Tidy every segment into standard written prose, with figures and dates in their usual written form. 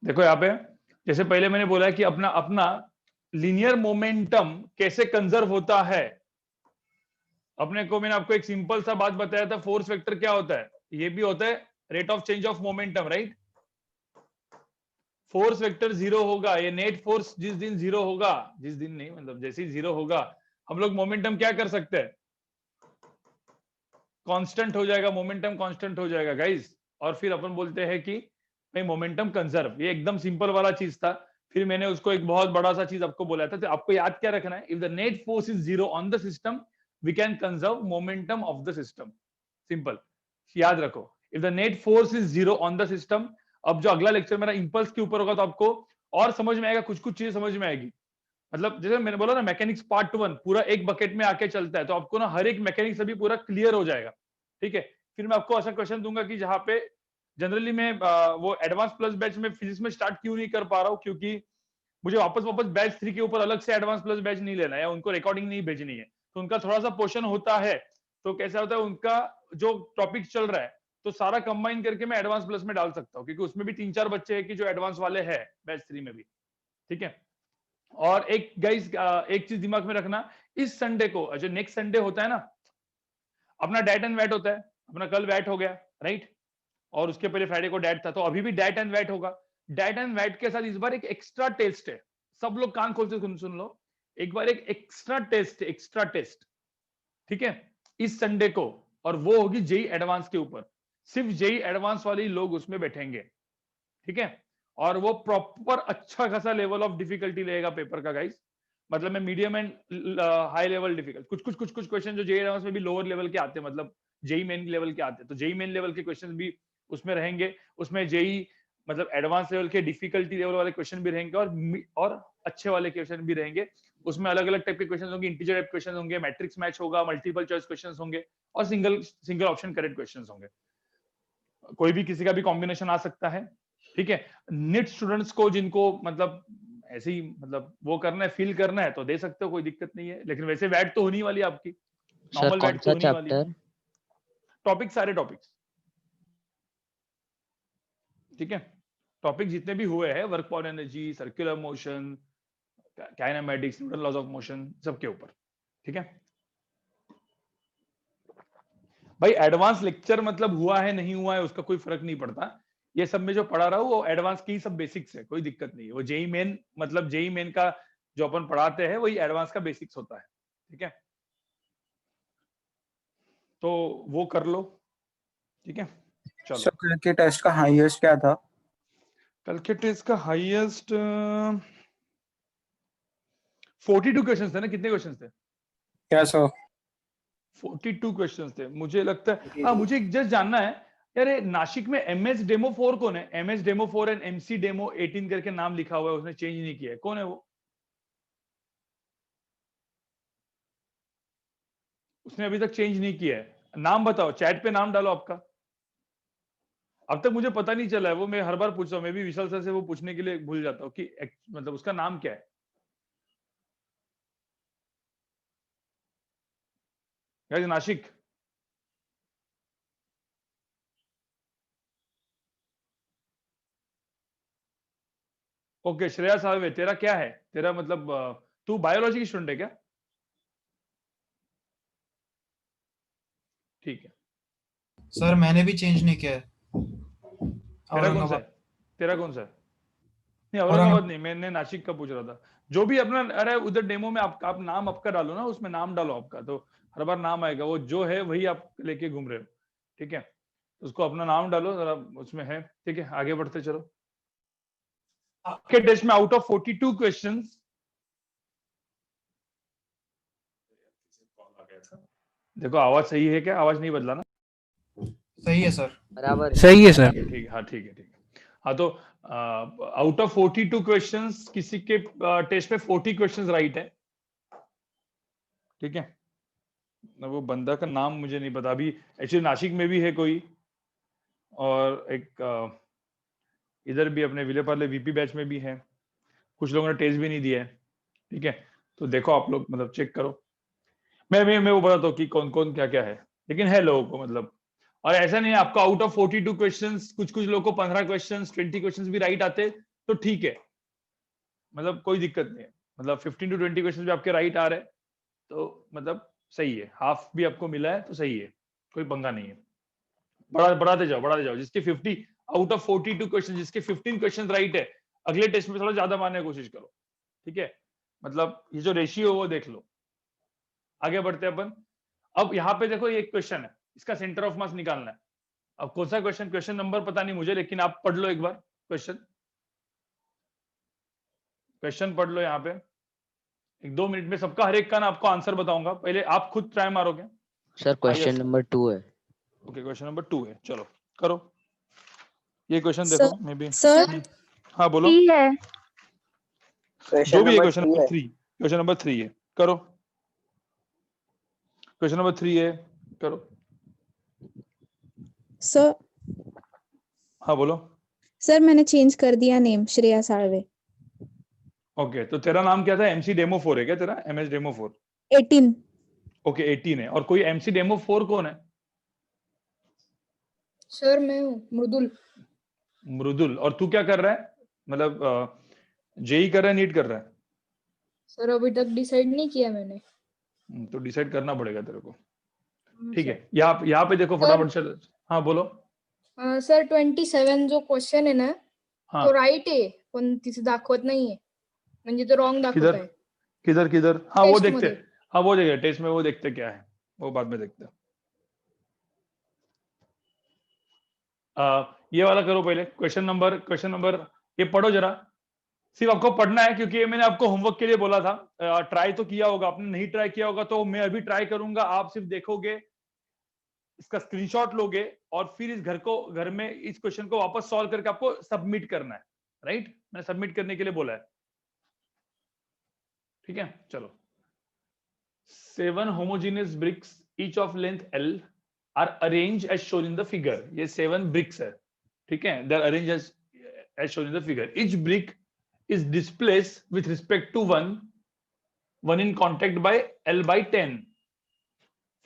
देखो यहाँ पे जैसे पहले मैंने बोला कि अपना अपना लीनियर मोमेंटम कैसे कंजर्व होता है। अपने को मैंने आपको एक सिंपल सा बात बताया था, फोर्स वेक्टर क्या होता है, ये भी होता है rate of change of momentum, right. Force vector zero होगा, ये नेट फोर्स जिस दिन जीरो होगा, जिस दिन नहीं मतलब जैसे ही जीरो होगा, हम लोग मोमेंटम क्या कर सकते हैं, कांस्टेंट हो जाएगा, मोमेंटम कांस्टेंट हो जाएगा गाइस। और फिर अपन बोलते हैं कि भाई मोमेंटम कंजर्व, ये एकदम सिंपल वाला चीज था। फिर मैंने उसको एक बहुत बड़ा सा चीज आपको बोला था, तो आपको याद क्या रखना है, if the net force is zero on the system we can conserve momentum of the system. Simple, याद रखो, if the net force is zero on the system. अब जो अगला लेक्चर मेरा इंपल्स के ऊपर होगा तो आपको और समझ में आएगा, कुछ कुछ चीजें समझ में आएगी। मतलब जैसे मैंने बोला ना, मैकेनिक्स पार्ट 1 पूरा एक बकेट में आके चलता है, तो आपको ना हर एक मैकेनिक्स अभी पूरा क्लियर हो जाएगा, ठीक है। फिर मैं आपको ऐसा क्वेश्चन दूंगा कि जहां पे जनरली मैं वो एडवांस प्लस बैच में फिजिक्स में स्टार्ट क्यों नहीं कर पा रहा हूँ, क्योंकि मुझे वापस वापस बैच 3 के ऊपर अलग से एडवांस प्लस बैच नहीं लेना है, उनको रिकॉर्डिंग नहीं भेजनी है, तो उनका थोड़ा सा पोर्शन होता है। तो कैसा होता है, उनका जो टॉपिक चल रहा है तो सारा कंबाइन करके मैं एडवांस प्लस में डाल सकता हूँ, क्योंकि उसमें भी 3-4 बच्चे हैं कि जो एडवांस वाले हैं बैच 3 में भी, ठीक है। और एक गाइस एक चीज दिमाग में रखना, इस संडे को जो नेक्स्ट संडे होता है ना, अपना डैट एंड वैट होता है, अपना कल वैट हो गया, राइट। और उसके पहले फ्राइडे को डैट था, तो अभी भी डैट एंड वैट होगा। डैट एंड वैट के साथ इस बार एक एक्स्ट्रा टेस्ट है, सब लोग कान खोल के सुन लो, एक बार एक एक्स्ट्रा टेस्ट, एक्स्ट्रा टेस्ट, ठीक है, इस संडे को। और वो होगी जेई एडवांस के ऊपर, सिर्फ जेई एडवांस वाले लोग उसमें बैठेंगे, ठीक है। और वो प्रॉपर अच्छा खासा लेवल ऑफ डिफिकल्टी लेगा पेपर का गाइस, मतलब मैं medium and high level difficult, कुछ क्वेश्चन जो जेई एडवांस में भी लोअर लेवल के आते हैं, मतलब जेई मेन लेवल के आते हैं, तो जेई मेन लेवल के क्वेश्चन भी उसमें रहेंगे। उसमें जेई मतलब एडवांस लेवल के डिफिकल्टी लेवल वाले क्वेश्चन भी रहेंगे, और अच्छे वाले क्वेश्चन भी रहेंगे। उसमें अलग अलग टाइप के क्वेश्चन होंगे, इंटीजर टाइप क्वेश्चन होंगे, मैट्रिक्स मैच होगा, मल्टीपल चॉइस क्वेश्चन होंगे, और सिंगल ऑप्शन करेक्ट क्वेश्चन होंगे। कोई भी किसी का भी कॉम्बिनेशन आ सकता है, ठीक है। निट स्टूडेंट्स को जिनको मतलब ऐसे ही मतलब वो करना है, फील करना है, तो दे सकते हो, कोई दिक्कत नहीं है। लेकिन वैसे वैट तो होनी वाली है आपकी, सर नॉर्मल कौन वैट तो सा होनी वाली है। चैप्टर? टॉपिक, सारे टॉपिक्स, ठीक है। टॉपिक जितने भी हुए हैं, work for energy, circular motion, kinematics, Newton laws of motion, सबके ऊपर, ठीक है भाई। एडवांस लेक्चर मतलब हुआ है नहीं हुआ है उसका कोई फर्क नहीं पड़ता, ये सब में जो पढ़ा रहा हूँ वो एडवांस की सब बेसिक्स है, कोई दिक्कत नहीं है। वो जेई मेन मतलब जेई मेन का जो अपन पढ़ाते हैं वही एडवांस का बेसिक्स होता है, ठीक है। तो वो कर लो, ठीक है। चलो, सर कल के टेस्ट का हाईएस्ट क्या था? कल के टेस्ट का हाईएस्ट 42 क्वेश्चंस थे ना, कितने क्वेश्चंस थे? क्या सर? 42 क्वेश्चंस थे मुझे लगता है। हाँ, मुझे जस्ट जानना है यार, ये नासिक में एमएस डेमो 4 कौन है? MS demo 4 and MC demo 18 करके नाम लिखा हुआ है, उसने चेंज नहीं किया है, कौन है वो? उसने अभी तक चेंज नहीं किया है, नाम बताओ, चैट पे नाम डालो आपका। अब तक मुझे पता नहीं चला है वो, मैं हर बार पूछता हूँ, मैं भी विशाल सर से वो पूछने के लिए भूल जाता हूँ कि मतलब उसका नाम क्या है गाइस, नासिक। ओके, श्रेया साहब, तेरा क्या है, तेरा मतलब तू बायोलॉजी की स्टूडेंट है क्या? ठीक है। सर मैंने भी चेंज नहीं किया है। तेरा कौन सा है? औरंगाबाद। तेरा कौन सा है? नहीं, औरंगाबाद औरंगाबाद। नहीं, मैंने नासिक का पूछ रहा था। जो भी अपना, अरे उधर डेमो में आप नाम आपका डालो ना, उसमें नाम डालो आपका, तो हर बार नाम आएगा, वो जो है वही आप लेके घूम रहे हो, ठीक है। उसको अपना नाम डालो जरा, उसमें है, ठीक है। आगे बढ़ते चलो। आपके टेस्ट में आउट ऑफ 42 क्वेश्चंस, देखो आवाज सही है क्या? आवाज नहीं बदला ना? सही है सर। बराबर सही है सर। ठीक है, हाँ ठीक है, ठीक है। हाँ, तो आउट ऑफ 42 क्वेश्चंस किसी के टेस्ट में 40 क्वेश्चंस राइट है, ठीक है। वो बंदा का नाम मुझे नहीं पता अभी, एक्चुअली नासिक में भी है कोई, और एक इधर भी अपने विलेपार्ले वीपी बैच में भी है, कुछ लोगों ने टेस्ट भी नहीं दिया है, ठीक है। तो देखो आप लोग मतलब चेक करो, मैं वो बताता हूँ कि कौन कौन क्या क्या है, लेकिन है लोगों को मतलब। और ऐसा नहीं है आपको आउट ऑफ 42 क्वेश्चंस, कुछ कुछ लोगों को 15 क्वेश्चंस 20 क्वेश्चंस भी राइट आते, तो ठीक है, मतलब कोई दिक्कत नहीं है, मतलब 15 to 20 क्वेश्चन भी आपके राइट आ रहे हैं तो मतलब सही है, हाफ भी आपको मिला है तो सही है, कोई पंगा नहीं है। बढ़ाते जाओ, जिसके 50 आउट ऑफ 42 क्वेश्चन, जिसके 15 क्वेश्चन राइट है, अगले टेस्ट में थोड़ा ज्यादा मारने की कोशिश करो, ठीक है। मतलब ये जो रेशियो है वो देख लो। आगे बढ़ते हैं अपन। अब यहाँ पे देखो, ये एक क्वेश्चन है, इसका सेंटर ऑफ मास निकालना है। अब कौन सा क्वेश्चन नंबर पता नहीं मुझे, लेकिन आप पढ़ लो एक बार क्वेश्चन पढ़ लो यहाँ पे। 1-2 मिनट में सबका हर एक का ना आपको आंसर बताऊंगा, पहले आप खुद ट्राई मारोगे। सर क्वेश्चन नंबर 2 है। ओके, क्वेश्चन नंबर 2 है, चलो करो ये क्वेश्चन सर- देखो मे बी। सर हाँ बोलो, टी है। जो भी है क्वेश्चन नंबर 3, क्वेश्चन नंबर 3 है, करो क्वेश्चन नंबर 3 है, करो। सर हाँ बोलो। सर मैंने चेंज कर दिया नेम, श्रेया साळवे। ओके, तो तेरा नाम क्या था? MC डेमो 4 है क्या तेरा? MS demo 4? 18। ओके 18 है। और कोई MC डेमो 4 कौन है? सर मैं हूँ मृदुल। मृदुल। और तू क्या कर रहा है, मतलब जेई कर रहा है, नीट कर रहा है? सर अभी तक डिसाइड नहीं किया मैंने। तो डिसाइड करना पड़ेगा तेरे को, हाँ, ठीक सर। है। यहाँ पे देखो फटाफट चल। हाँ बोलो। सर 27 जो क्वेश्चन आहे ना, हाँ तो राईट आहे पण तिथे दाखवत नाहीये, म्हणजे तो रॉंग दाखवत किधर आहे किधर? हाँ वो टेस्ट देखते मध्ये। हैं। हाँ वो देखते टेस्ट में, वो देखते क्या है, वो बाद में देखते हैं। ये वाला करो पहले, क्वेश्चन नंबर ये पढ़ो जरा, सिर्फ आपको पढ़ना है, क्योंकि ये मैंने आपको होमवर्क के लिए बोला था। ट्राई तो किया होगा आपने, नहीं ट्राई किया होगा तो मैं अभी ट्राई करूंगा, आप सिर्फ देखोगे, इसका स्क्रीनशॉट लोगे और फिर घर में इस क्वेश्चन को वापस सॉल्व करके आपको सबमिट करना है, राइट? मैंने सबमिट करने के लिए बोला है, ठीक है। चलो, 7 homogeneous bricks each of length L are arranged as shown in the figure। ये 7 bricks है, ठीक है, they are arranged as shown in the figure। each brick is displaced with respect to one in contact by L by 10।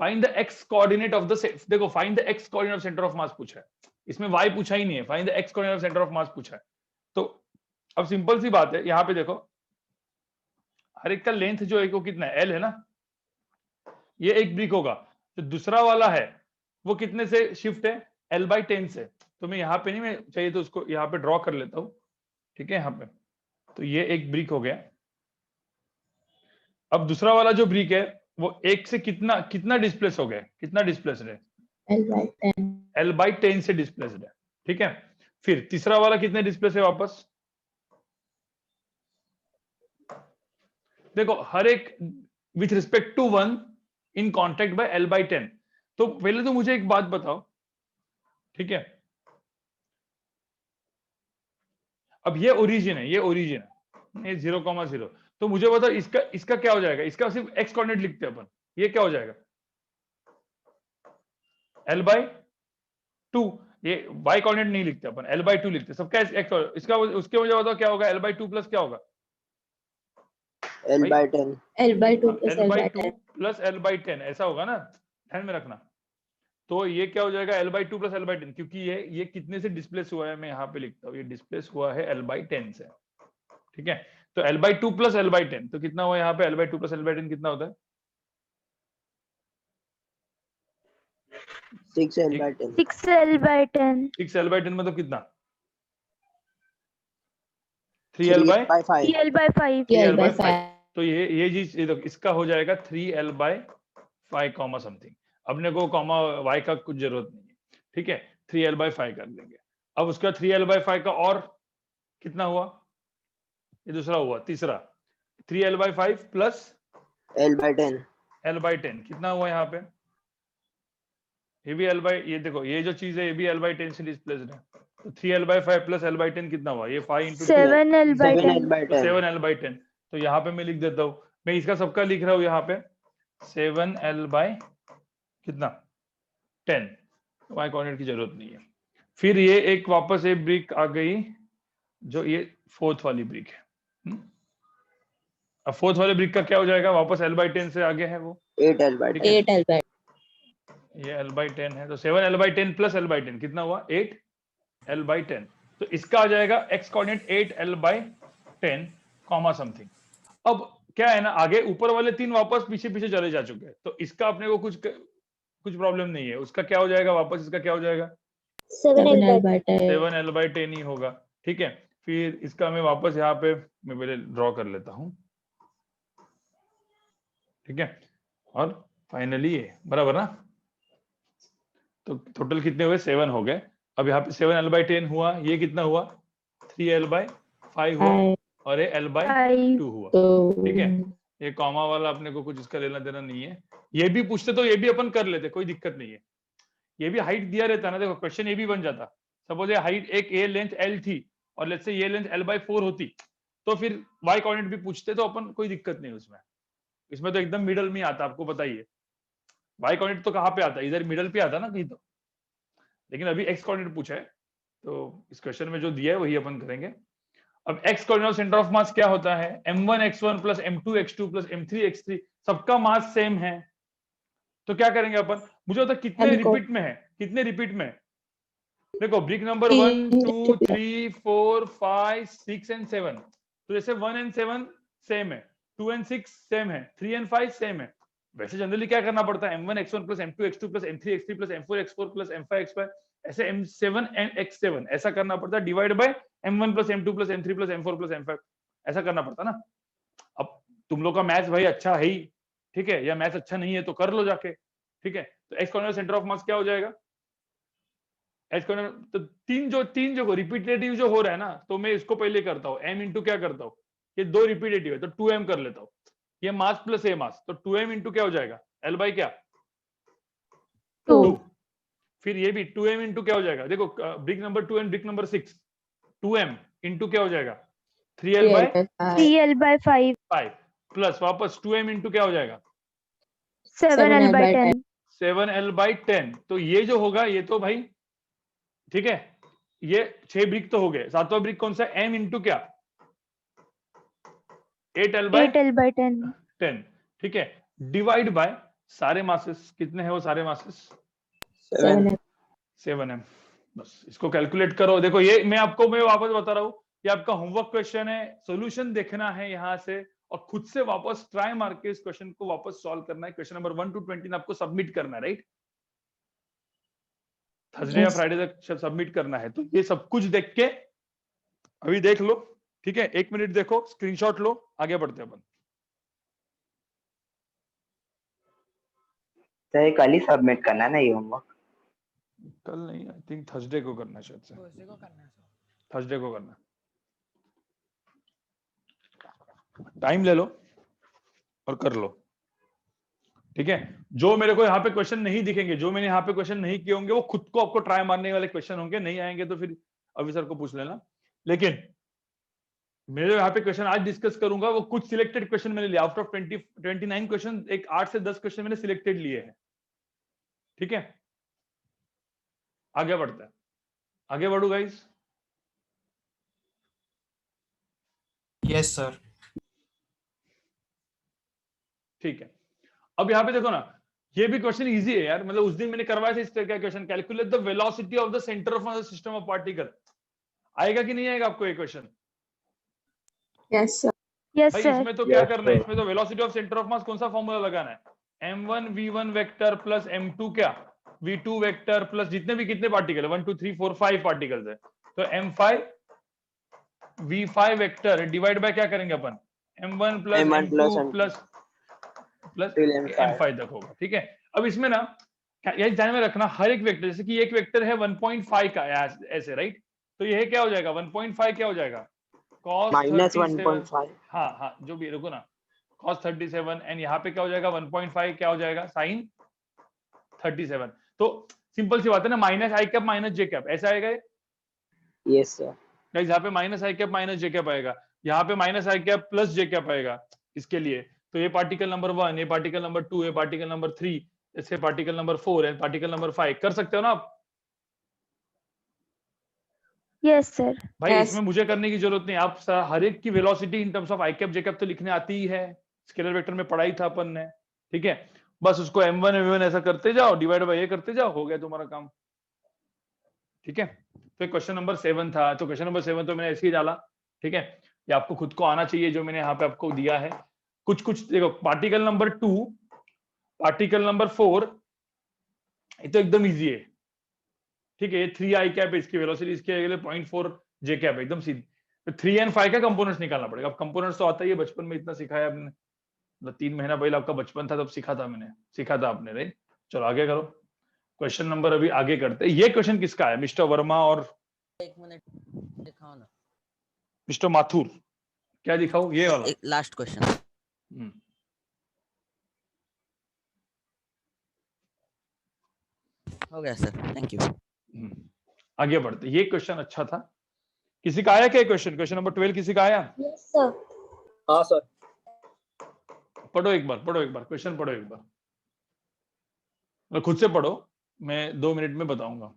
find the x coordinate of the देखो, find the x coordinate of center of mass पूछा है, इसमें y पूछा ही नहीं है, find the x coordinate of center of mass पूछा है। तो अब सिंपल सी बात है, यहाँ पे देखो हर एक का लेंथ जो है वो कितना है? L है ना। ये एक ब्रिक होगा, तो दूसरा वाला है वो कितने से शिफ्ट है? L by 10 से। तो मैं यहाँ पे नहीं, मैं चाहिए तो उसको यहाँ पे ड्रॉ कर लेता हूँ, ठीक है, यहाँ पे। तो ये एक ब्रिक हो गया। अब दूसरा वाला जो ब्रिक है वो एक से कितना डिस्प्लेस हो गया, कितना डिस्प्लेस्ड है? L by 10 से डिस्प्लेस्ड है, ठीक है। फिर तीसरा वाला कितने डिस्प्लेस है वापस? देखो हर एक with respect to one in contact by L by 10। तो पहले तो मुझे एक बात बताओ, ठीक है, अब ये ओरिजिन है, ये 0,0, तो मुझे बताओ इसका क्या हो जाएगा? इसका सिर्फ x कोऑर्डिनेट लिखते हैं अपन, ये क्या हो जाएगा? L by 2। ये y कोऑर्डिनेट नहीं लिखते अपन, L by 2 लिखते हैं, सबका x। इसका उसके मुझे बताओ क्या होगा? L by 2 प्लस क्या होगा? L by 10 L by 2 plus L L by by 2 10। Plus L by 10 ऐसा होगा ना, ध्यान में रखना। तो ये क्या हो जाएगा? L by 2 plus L by 10, क्योंकि ये कितने से डिस्प्लेस हुआ है मैं यहाँ पे लिखता हूँ, ये डिस्प्लेस हुआ है L by 10 से, ठीक है। तो L by 2 plus L by 10, तो कितना हुआ यहाँ पे? L by 2 plus L by 10 कितना होता है? 6 L by 10 6 L by 10। 6 L by 10 मतलब कितना? 3 3 L by 5 3 L by 5। 3 L by 5। तो ये चीज ये देखो, इसका हो जाएगा 3 L by 5 कॉमा समथिंग। अपने को कॉमा y का कुछ जरूरत नहीं है, ठीक है। 3 L by 5 कर लेंगे। अब उसका 3 L by 5 का और कितना हुआ? ये दूसरा हुआ, तीसरा 3 L by 5 plus L by 10 L by 10 कितना हुआ यहाँ पे? ये भी L by, ये देखो ये जो चीज है ये भी L by 10 से डिस्प्लेस्ड है। तो 3 L by 5 plus L by 10 कितना हुआ? ये 5 into 2 7 L by 7 10। L by 10 7 L by 10। तो यहाँ पे मैं लिख देता हूँ, मैं इसका सबका लिख रहा हूँ यहाँ पे 7 L by कितना 10। y कोऑर्डिनेट की जरूरत नहीं है। फिर ये एक वापस एक ब्रिक आ गई, जो ये फोर्थ वाली ब्रिक है। अब फोर्थ वाले ब्रिक का क्या हो जाएगा? वापस L by 10 से आगे है वो 8 L by 10 8 L by। ये L by 10 है, तो 7 L by 10 plus L by 10 कितना हुआ? 8 L by 10। तो इसका आ जाएगा x coordinate 8l/10 comma something. अब क्या है ना, आगे ऊपर वाले 3 वापस पीछे पीछे चले जा चुके हैं, तो इसका अपने को कुछ प्रॉब्लम नहीं है। उसका क्या हो जाएगा वापस, इसका क्या हो जाएगा 7l/10 ही होगा। ठीक है, फिर इसका मैं वापस यहाँ पे मैं पहले ड्रॉ कर लेता हूं। ठीक है, और फाइनली ये बराबर ना, तो टोटल कितने हुए 7 हो गए। अब यहाँ पे 7l/10 हुआ, ये कितना हुआ 3l/5 हुआ, और ये l/2 हुआ। ठीक है, ये कॉमा वाला अपने को कुछ इसका लेना देना नहीं है। ये भी पूछते तो ये भी अपन कर लेते, कोई दिक्कत नहीं है। ये भी हाइट दिया रहता ना, देखो क्वेश्चन ये भी बन जाता। सपोज ये हाइट एक ए लेंथ l थी और लेट्स से ये लेंथ l/4 होती, तो फिर y कोऑर्डिनेट भी पूछते तो अपन कोई दिक्कत नहीं उसमें। इसमें तो एकदम मिडल में आता, आपको पता ही है। y कोऑर्डिनेट तो कहाँ पे आता है, इधर मिडल पे आता ना कहीं तो। लेकिन अभी x कोऑर्डिनेट पूछा है, तो इस क्वेश्चन में जो दिया है वही अपन करेंगे। अब x coordinate of centre of मास क्या होता है, m1x1 plus m2x2 plus m3x3, सबका मास सेम है। तो क्या करेंगे अपन, मुझे बता कितने रिपीट में है, कितने रिपीट में। देखो ब्रिक नंबर 1 2 3 4 5 6 एंड 7, तो जैसे 1 एंड 7 सेम है, 2 एंड 6 सेम है, 3 एंड 5 सेम है। वैसे जनरली क्या करना पड़ता है, m1x1 plus m2x2 plus m3x3 plus m4x4 plus m5x5 ऐसे m7 एंड x7 ऐसा करना पड़ता है, divide by m1 plus m2 plus m3 plus m4 plus m5 ऐसा करना पड़ता ना। अब तुम लोग का मैथ्स भाई अच्छा है ही, ठीक है, या मैथ्स अच्छा नहीं है तो कर लो जाके। ठीक है, तो x कोऑर्डिनेट सेंटर ऑफ मास क्या हो जाएगा, x कोऑर्डिनेट तो तीन जो रिपीटेटिव जो हो रहा है ना, तो मैं इसको पहले करता हूँ m इंटू क्या करता हूँ, ये 2 रिपीटेटिव है तो 2m कर लेता हूँ, ये मास प्लस ए मास, तो 2m इंटू क्या हो जाएगा l बाई क्या 2, फिर ये भी 2m इंटू क्या हो जाएगा, देखो brick number 2 and brick number 6, 2m into क्या हो जाएगा 3l/5 प्लस वापस 2m इंटू क्या हो जाएगा 7l/10 7l/10। तो ये जो होगा ये तो भाई ठीक है, ये 6 ब्रिक तो हो गए, 7वां ब्रिक कौन सा m इंटू क्या 8l/10। ठीक है, डिवाइड बाय सारे मासेस, कितने हैं वो सारे मासेस 7m। बस इसको कैलकुलेट करो। देखो ये मैं वापस बता रहा हूँ, ये आपका होमवर्क क्वेश्चन है, सॉल्यूशन देखना है यहाँ से और खुद से वापस ट्राई मार के इस क्वेश्चन को वापस सॉल्व करना है। क्वेश्चन नंबर 1 to 20 आपको सबमिट करना है, राइट, थर्सडे या फ्राइडे तक सबमिट करना है। तो ये सब कुछ देख के अभी देख लो, ठीक है, 1 मिनट देखो, स्क्रीनशॉट लो, आगे बढ़ते हैं अपन। तो ये कल ही सबमिट करना है ना ये होमवर्क? कल नहीं, आई थिंक थर्सडे को करना है, शायद से थर्सडे को करना। टाइम ले लो और कर लो, ठीक है। जो मेरे को यहाँ पे क्वेश्चन नहीं दिखेंगे, जो मैंने यहाँ पे क्वेश्चन नहीं किए होंगे, वो खुद को आपको ट्राई मारने वाले क्वेश्चन होंगे, नहीं आएंगे तो फिर ऑफिसर को पूछ लेना। लेकिन मेरे यहाँ पे क्वेश्चन आज डिस्कस करूंगा वो कुछ सिलेक्टेड क्वेश्चन मैंने लिया, आउट ऑफ 29 क्वेश्चन एक 8 से 10 क्वेश्चन मैंने सिलेक्टेड लिए हैं, ठीक है। आगे बढ़ता है, आगे बढ़ू गाइस। Yes sir. ठीक है, अब यहाँ पे देखो ना, ये भी क्वेश्चन इजी है यार, मतलब उस दिन मैंने करवाया था इस तरह का question, calculate the velocity of the centre of mass system of particle. आएगा कि नहीं आएगा आपको ये क्वेश्चन? यस भाई सर। इसमें तो क्या करना है, इसमें तो वेलोसिटी ऑफ सेंटर ऑफ मास कौन सा फॉर्मूला लगाना है, m1 v1 vector plus m2 क्या v2 वेक्टर प्लस जितने भी कितने पार्टिकल है 1 2 3 4 5 पार्टिकल्स है, तो m5 v5 vector divide by क्या करेंगे अपन m1 plus m2 plus m5 तक होगा, ठीक है। अब इसमें ना यही ध्यान में रखना, हर एक वेक्टर, जैसे कि एक वेक्टर है 1.5 का ऐसे, राइट, तो यह क्या हो जाएगा 1.5 क्या हो जाएगा cos -1.5, हाँ जो भी, रुको ना, cos 37 एंड यहाँ पे क्या हो जाएगा 1.5 क्या हो जाएगा sin 37। तो सिंपल सी बात है ना, माइनस आई कैप माइनस जे कैप ऐसा आएगा। Yes sir. गाइस यहाँ पे माइनस आई कैप माइनस जे कैप आएगा, यहाँ पे माइनस आई कैप प्लस जे कैप आएगा इसके लिए। तो ये पार्टिकल नंबर 1, ये पार्टिकल नंबर 2, ये पार्टिकल नंबर 3, ऐसे पार्टिकल नंबर 4 है, पार्टिकल नंबर 5 कर सकते हो ना आप? Yes sir. भाई इसमें मुझे करने की जरूरत नहीं, आप हर एक की velocity in terms of I cap J cap तो लिखने आती ही है, स्केलर वेक्टर में पढ़ाई था अपन ने, ठीक है। बस उसको m1 m1 ऐसा करते जाओ, डिवाइड बाय ये करते जाओ, हो गया तुम्हारा काम, ठीक है। तो क्वेश्चन नंबर 7 था, तो क्वेश्चन नंबर 7 तो मैंने ऐसे ही डाला, ठीक है। ये आपको खुद को आना चाहिए जो मैंने यहाँ पे आपको दिया है। कुछ कुछ देखो, पार्टिकल नंबर 2, पार्टिकल नंबर 4, ये तो एकदम इजी है, ठीक है। ये 3 आई कैप है, इसकी वेलोसिटी इसके अगले 0.4 जे कैप, एकदम सीधी। तो 3 एंड 5 का कंपोनेंट्स निकालना पड़ेगा। अब कंपोनेंट्स तो आता ही है, बचपन में इतना सिखाया आपने, मतलब 3 महीना पहले आपका बचपन था तब सीखा था मैंने, सीखा था आपने, राइट। चलो आगे करो, क्वेश्चन नंबर अभी आगे करते हैं। ये क्वेश्चन किसका है? मिस्टर वर्मा और एक मिनट दिखाओ ना। मिस्टर माथुर, क्या दिखाऊं? ये वाला। Last question. हो गया सर, थैंक यू। आगे बढ़ते, ये क्वेश्चन अच्छा था। किसी का आया क्या क्वेश्चन? क्वेश्चन नंबर 12 किसी का आया? Yes, sir. हाँ सर। पढ़ो एक बार, पढ़ो एक बार, क्वेश्चन पढ़ो एक बार, खुद से पढ़ो, मैं 2 मिनट में बताऊंगा।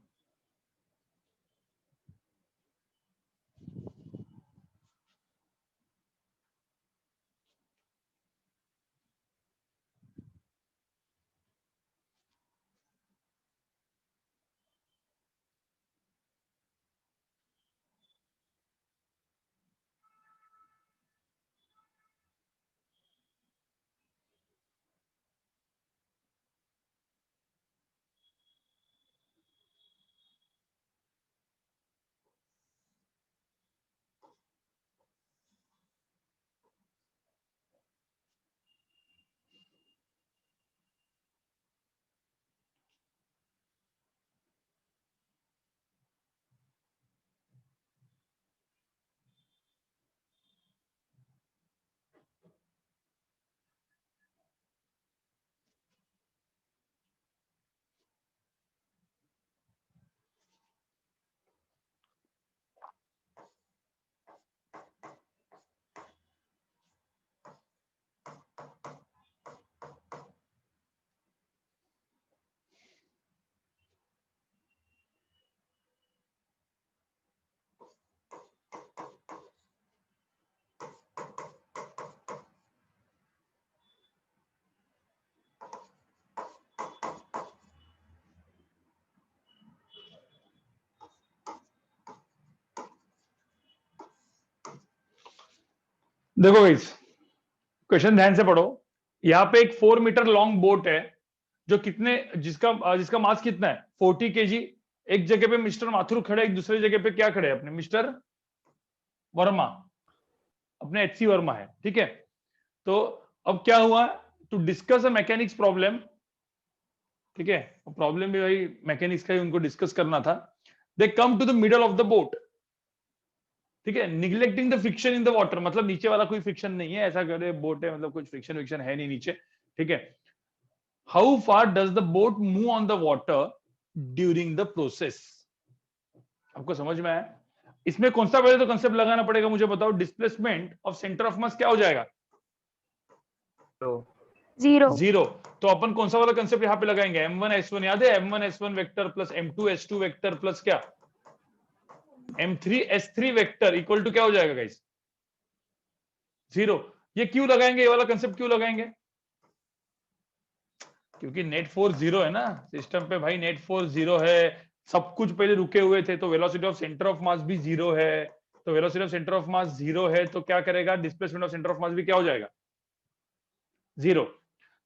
देखो गाइस, क्वेश्चन ध्यान से पढ़ो। यहाँ पे एक 4 मीटर लॉन्ग बोट है, जो कितने, जिसका मास कितना है? 40 kg। एक जगह पे मिस्टर माथुर खड़े, एक दूसरी जगह पे क्या खड़े? अपने मिस्टर वर्मा, अपने एचसी वर्मा है, ठीक है। तो अब क्या हुआ? To discuss a mechanics problem, ठीक है, प्रॉब्लम भी भाई मैकेनिक्स का ही उनको डिस्कस करना था। They come to the middle of the boat, ठीक है, neglecting the friction in the water, मतलब नीचे वाला कोई फ्रिक्शन नहीं है, ऐसा करे बोट है, मतलब कुछ फ्रिक्शन विक्शन है नहीं नीचे, ठीक है। How far does the boat move on the water during the process? आपको समझ में आया? इसमें कौन सा पहले तो कंसेप्ट लगाना पड़ेगा, मुझे बताओ। डिस्प्लेसमेंट ऑफ सेंटर ऑफ मास क्या हो जाएगा? Zero. जीरो। तो अपन कौन सा वाला कंसेप्ट यहाँ पे लगाएंगे? m1 s1, याद है? m1 s1 vector plus m2 s2 vector plus क्या, m3 s3 vector equal to क्या हो जाएगा गाइस? जीरो। ये क्यों लगाएंगे? ये वाला कंसेप्ट क्यों लगाएंगे? क्योंकि नेट फोर्स जीरो है ना सिस्टम पे भाई, नेट फोर्स जीरो है, सब कुछ पहले रुके हुए थे, तो velocity of centre of mass भी जीरो है। तो velocity of centre of mass zero है, तो क्या करेगा? Displacement of centre of mass भी क्या हो जाएगा? जीरो।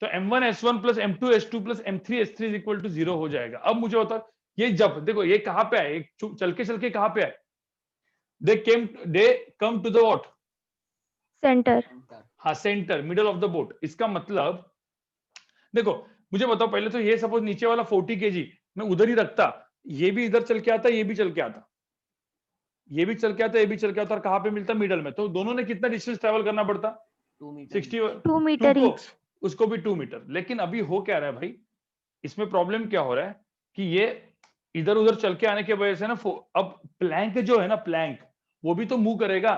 तो m1 s1 plus m2 s2 plus m3 s3 is equal to zero हो जाएगा। अब मुझे बताओ, ये जब देखो ये कहां पे आए, चल के कहां पे आए? They come to the what? Center. हाँ, centre, middle of the boat. इसका मतलब देखो, मुझे बताओ पहले तो, ये सपोज नीचे वाला 40 kg मैं उधर ही रखता, ये भी इधर चल के आता, ये भी चल के आता, ये भी चल के आता, ये भी चल के आता, और कहां पे मिलता? मिडल में। तो दोनों ने कितना डिस्टेंस ट्रेवल करना पड़ता? 60, 2 meter को, each. उसको भी 2 मीटर। लेकिन अभी हो क्या रहा है भाई, इसमें प्रॉब्लम क्या हो रहा है कि ये इधर उधर चल के आने की वजह से ना, अब प्लैंक जो है ना, प्लैंक वो भी तो मूव करेगा।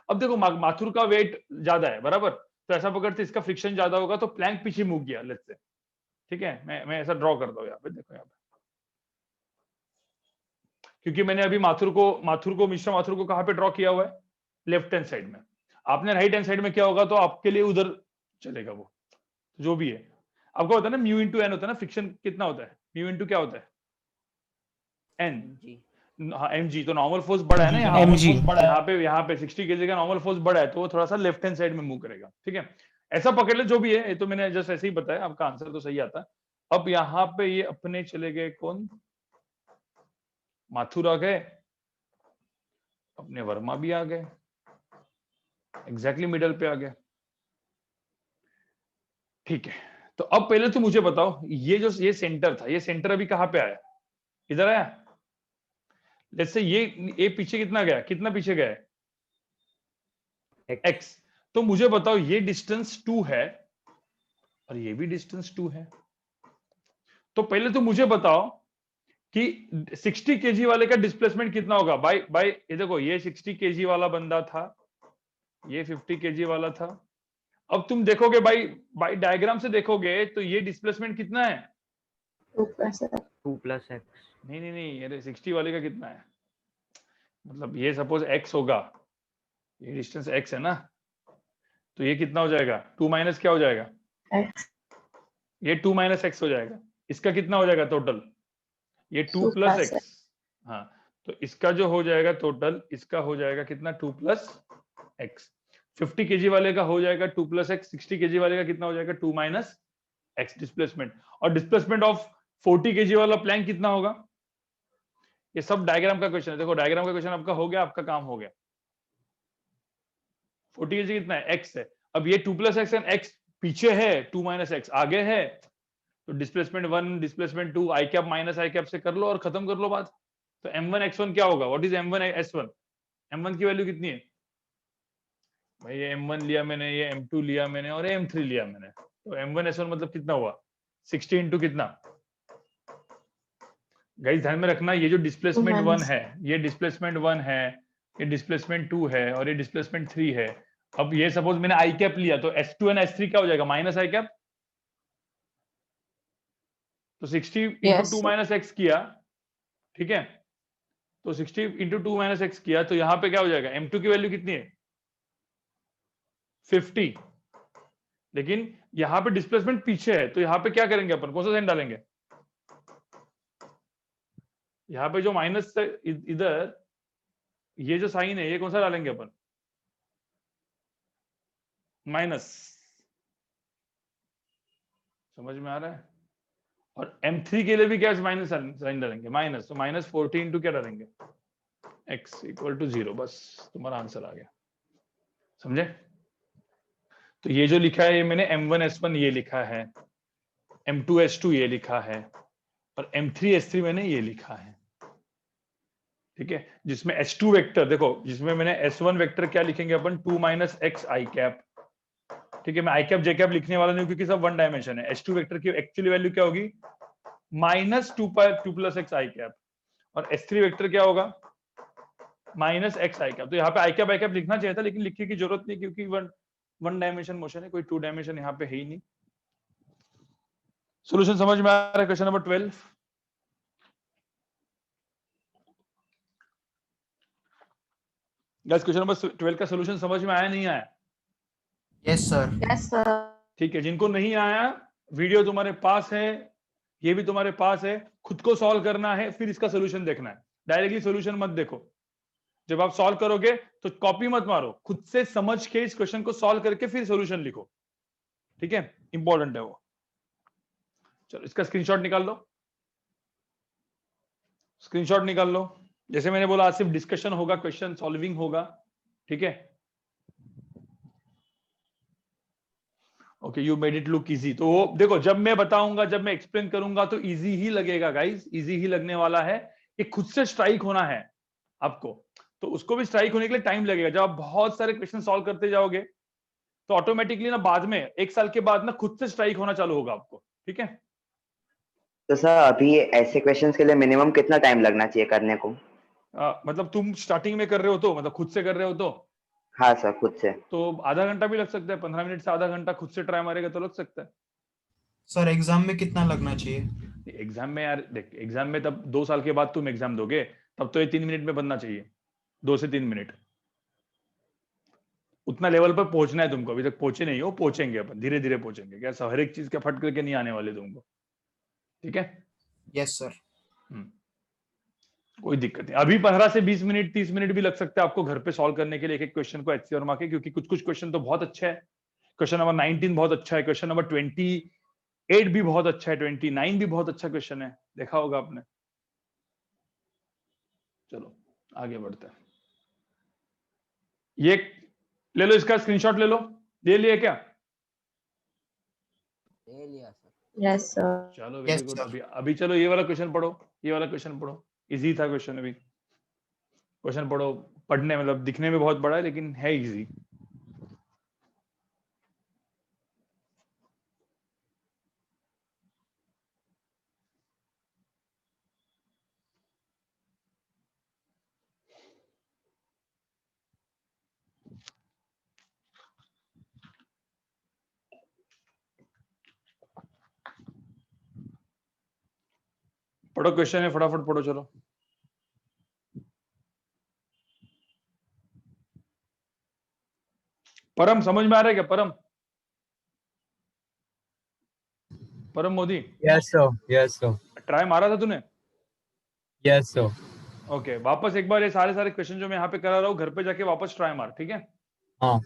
अब देखो माथुर का वेट ज्यादा है, बराबर, तो ऐसा पकड़ते इसका फ्रिक्शन ज्यादा होगा, तो प्लैंक पीछे मूव किया, लेट्स से, ठीक है। मैं ऐसा ड्रॉ करता हूँ यहाँ पे, देखो यहाँ पे, क्योंकि मैंने अभी मिस्टर माथुर को कहां पे ड्रॉ किया हुआ है? लेफ्ट हैंड साइड में। आपने राइट हैंड साइड में किया होगा, तो आपके लिए उधर चलेगा वो, जो भी है। आपको होता है ना म्यू इंटू एन होता है ना, फ्रिक्शन कितना होता है? म्यू इंटू क्या होता है? एन। हाँ mg, तो नॉर्मल फोर्स बड़ा है ना यहाँ mg यहाँ पे 60 kg का नॉर्मल फोर्स बड़ा है, तो वो थोड़ा सा लेफ्ट हैंड साइड में मूव करेगा। ठीक है, ऐसा पकड़ ले, जो भी है, ये तो मैंने जस्ट ऐसे ही बताया, आपका आंसर तो सही आता। अब यहाँ पे ये अपने चले गए कौन, माथुर आ गए, अपने वर्मा भी आ गए, एग्जैक्टली मिडल पे आ गए। ठीक है, तो अब पहले तो मुझे बताओ, ये सेंटर था, ये सेंटर अभी कहाँ पे आया, इधर आया। लेट्स से ये पीछे कितना गया, कितना पीछे गया है, x। तो मुझे बताओ ये डिस्टेंस 2 है और ये भी डिस्टेंस 2 है। तो पहले तो मुझे बताओ कि 60 kg वाले का डिस्प्लेसमेंट कितना होगा। बाय ये देखो, ये 60 kg वाला बंदा था, ये 50 kg वाला था। अब तुम देखोगे बाय डायग्राम से देखोगे तो ये डिस्प्लेसमेंट कितना है, 2 + x। नहीं, ये 60 वाले का कितना है, मतलब ये सपोज x होगा, ये डिस्टेंस x है ना, तो ये कितना हो जाएगा, 2 माइनस क्या हो जाएगा, ये 2 माइनस x हो जाएगा। इसका कितना हो जाएगा टोटल, ये 2 + x। हाँ, तो इसका जो हो जाएगा टोटल, इसका हो जाएगा कितना, 2 + x। 50 kg वाले का हो जाएगा 2 + x, 60 kg वाले का कितना हो जाएगा, 2 - x डिस्प्लेसमेंट। और डिस्प्लेसमेंट ऑफ 40 kg वाला प्लैंक कितना होगा, ये सब डायग्राम का क्वेश्चन है। देखो डायग्राम का क्वेश्चन आपका हो गया, आपका काम हो गया। 40 kg कितना है, x है। अब ये 2 + x एंड x पीछे है, 2 - x आगे है, तो displacement 1 displacement 2 i cap minus i cap से कर लो और खत्म कर लो बात। तो m1 x1 क्या होगा, what is m1 s1, m1 की वैल्यू कितनी है भाई, ये m1 लिया मैंने, ये m2 लिया मैंने और ये m3 लिया मैंने, तो m1 s1 मतलब कितना हुआ, 60 इंटू कितना। गाइस ध्यान में रखना, ये जो डिस्प्लेसमेंट 1 है, ये डिस्प्लेसमेंट 1 है, ये डिस्प्लेसमेंट 2 है और ये डिस्प्लेसमेंट 3 है। अब ये सपोज मैंने i कैप लिया, तो s2 एंड s3 क्या हो जाएगा, माइनस i कैप। तो 60 इंटू 2 - x किया, ठीक है, तो 60 इंटू 2 - x किया, तो यहां पे क्या हो जाएगा, m2 की वैल्यू कितनी है, 50। लेकिन यहां पे डिस्प्लेसमेंट पीछे है, तो यहां पे क्या करेंगे अपन, कौन सा साइन डालेंगे, यहां पे जो माइनस से इधर ये जो साइन है, ये कौन सा डालेंगे अपन, माइनस। समझ में आ रहा है। और m3 के लिए भी क्या माइनस साइन डालेंगे, माइनस। तो -40 इंटू क्या डालेंगे, x = 0। बस तुम्हारा आंसर आ गया, समझे। तो ये जो लिखा है, ये मैंने m1 s1 ये लिखा है, m2 s2 ये लिखा है और m3 s3 मैंने ये लिखा है। ठीक है, जिसमें h2 वेक्टर देखो, जिसमें मैंने s1 वेक्टर क्या लिखेंगे अपन, 2 - x i कैप। ठीक है, मैं i कैप j कैप लिखने वाला नहीं हूं क्योंकि सब 1 डायमेंशन है। h2 वेक्टर की एक्चुअली वैल्यू क्या होगी, -2 + x i कैप, और s3 वेक्टर क्या होगा, -x i कैप। तो यहाँ पे i कैप लिखना चाहिए था, लेकिन लिखने की जरूरत नहीं क्योंकि 1 डायमेंशन मोशन है, कोई 2 डायमेंशन यहाँ पे है ही नहीं। सॉल्यूशन समझ में आ रहा है, question number 12। Guys question number 12 का सॉल्यूशन समझ में आया, नहीं आया, यस सर। ठीक है। जिनको नहीं आया, वीडियो तुम्हारे पास है, ये भी तुम्हारे पास है, खुद को सॉल्व करना है, फिर इसका सॉल्यूशन देखना है। डायरेक्टली सॉल्यूशन मत देखो, जब आप सॉल्व करोगे तो कॉपी मत मारो, खुद से समझ के इस क्वेश्चन को सॉल्व करके फिर सॉल्यूशन लिखो, ठीक है, इंपॉर्टेंट है वो। चलो इसका स्क्रीनशॉट निकाल लो, स्क्रीनशॉट निकाल लो। जैसे मैंने बोला, आज सिर्फ डिस्कशन होगा, क्वेश्चन सॉल्विंग होगा, ठीक है। Okay, you made it look easy. तो वो देखो, जब मैं बताऊंगा, जब मैं एक्सप्लेन करूंगा तो इजी ही लगेगा गाइस, इजी ही लगने वाला है। ये खुद से स्ट्राइक होना है आपको, तो उसको भी स्ट्राइक होने के लिए टाइम लगेगा। जब आप बहुत सारे क्वेश्चन सॉल्व करते जाओगे तो ऑटोमेटिकली ना बाद में 1 साल के बाद ना खुद से स्ट्राइक होना चालू होगा आपको, ठीक है। तो सर अभी ऐसे क्वेश्चंस के लिए मिनिमम कितना टाइम लगना चाहिए करने को? मतलब तुम स्टार्टिंग में कर रहे हो तो, मतलब खुद से कर रहे हो तो, हाँ सर, खुद से। तो आधा घंटा भी लग सकता है, 15 मिनट से आधा घंटा खुद से ट्राई मारेगा तो लग सकता है। सर एग्जाम में कितना लगना चाहिए? एग्जाम में यार देख, एग्जाम में तब 2 साल के बाद तुम एग्जाम दोगे, तब तो ये 3 मिनट में बनना चाहिए, 2 से 3 मिनट। उतना लेवल पर पहुंचना है तुमको, अभी तक पहुंचे नहीं हो, पहुंचेंगे अपन, धीरे धीरे पहुंचेंगे। क्या हर एक चीज का फट करके नहीं आने वाले तुमको, ठीक है। Yes sir. कोई दिक्कत नहीं, अभी 15 से 20 मिनट 30 मिनट भी लग सकते हैं आपको घर पे सॉल्व करने के लिए एक एक क्वेश्चन को HC वर्मा के, क्योंकि कुछ कुछ क्वेश्चन तो बहुत अच्छा है। क्वेश्चन नंबर 19 बहुत अच्छा है, क्वेश्चन नंबर 28 भी बहुत अच्छा है, 29 भी बहुत अच्छा क्वेश्चन है, देखा होगा आपने। चलो आगे बढ़ते हैं। ये ले लो, इसका स्क्रीनशॉट ले लो, ले लिया क्या? Yes sir. चलो Yes, वेरी गुड। sir. अभी चलो ये वाला क्वेश्चन पढ़ो, ये वाला क्वेश्चन पढ़ो, इजी था क्वेश्चन। अभी क्वेश्चन पढ़ो, पढ़ने मतलब दिखने में बहुत बड़ा है लेकिन है इजी। पढ़ो, क्वेश्चन है, फटाफट पढ़ो चलो। परम समझ में आ रहा है क्या? परम, परम Modi, Yes, sir. Yes, sir. Try मारा था तूने? Yes, sir. ओके, वापस एक बार ये सारे सारे क्वेश्चन जो मैं यहाँ पे करा रहा हूँ घर पे जाके वापस ट्राई मार, ठीक है? हाँ.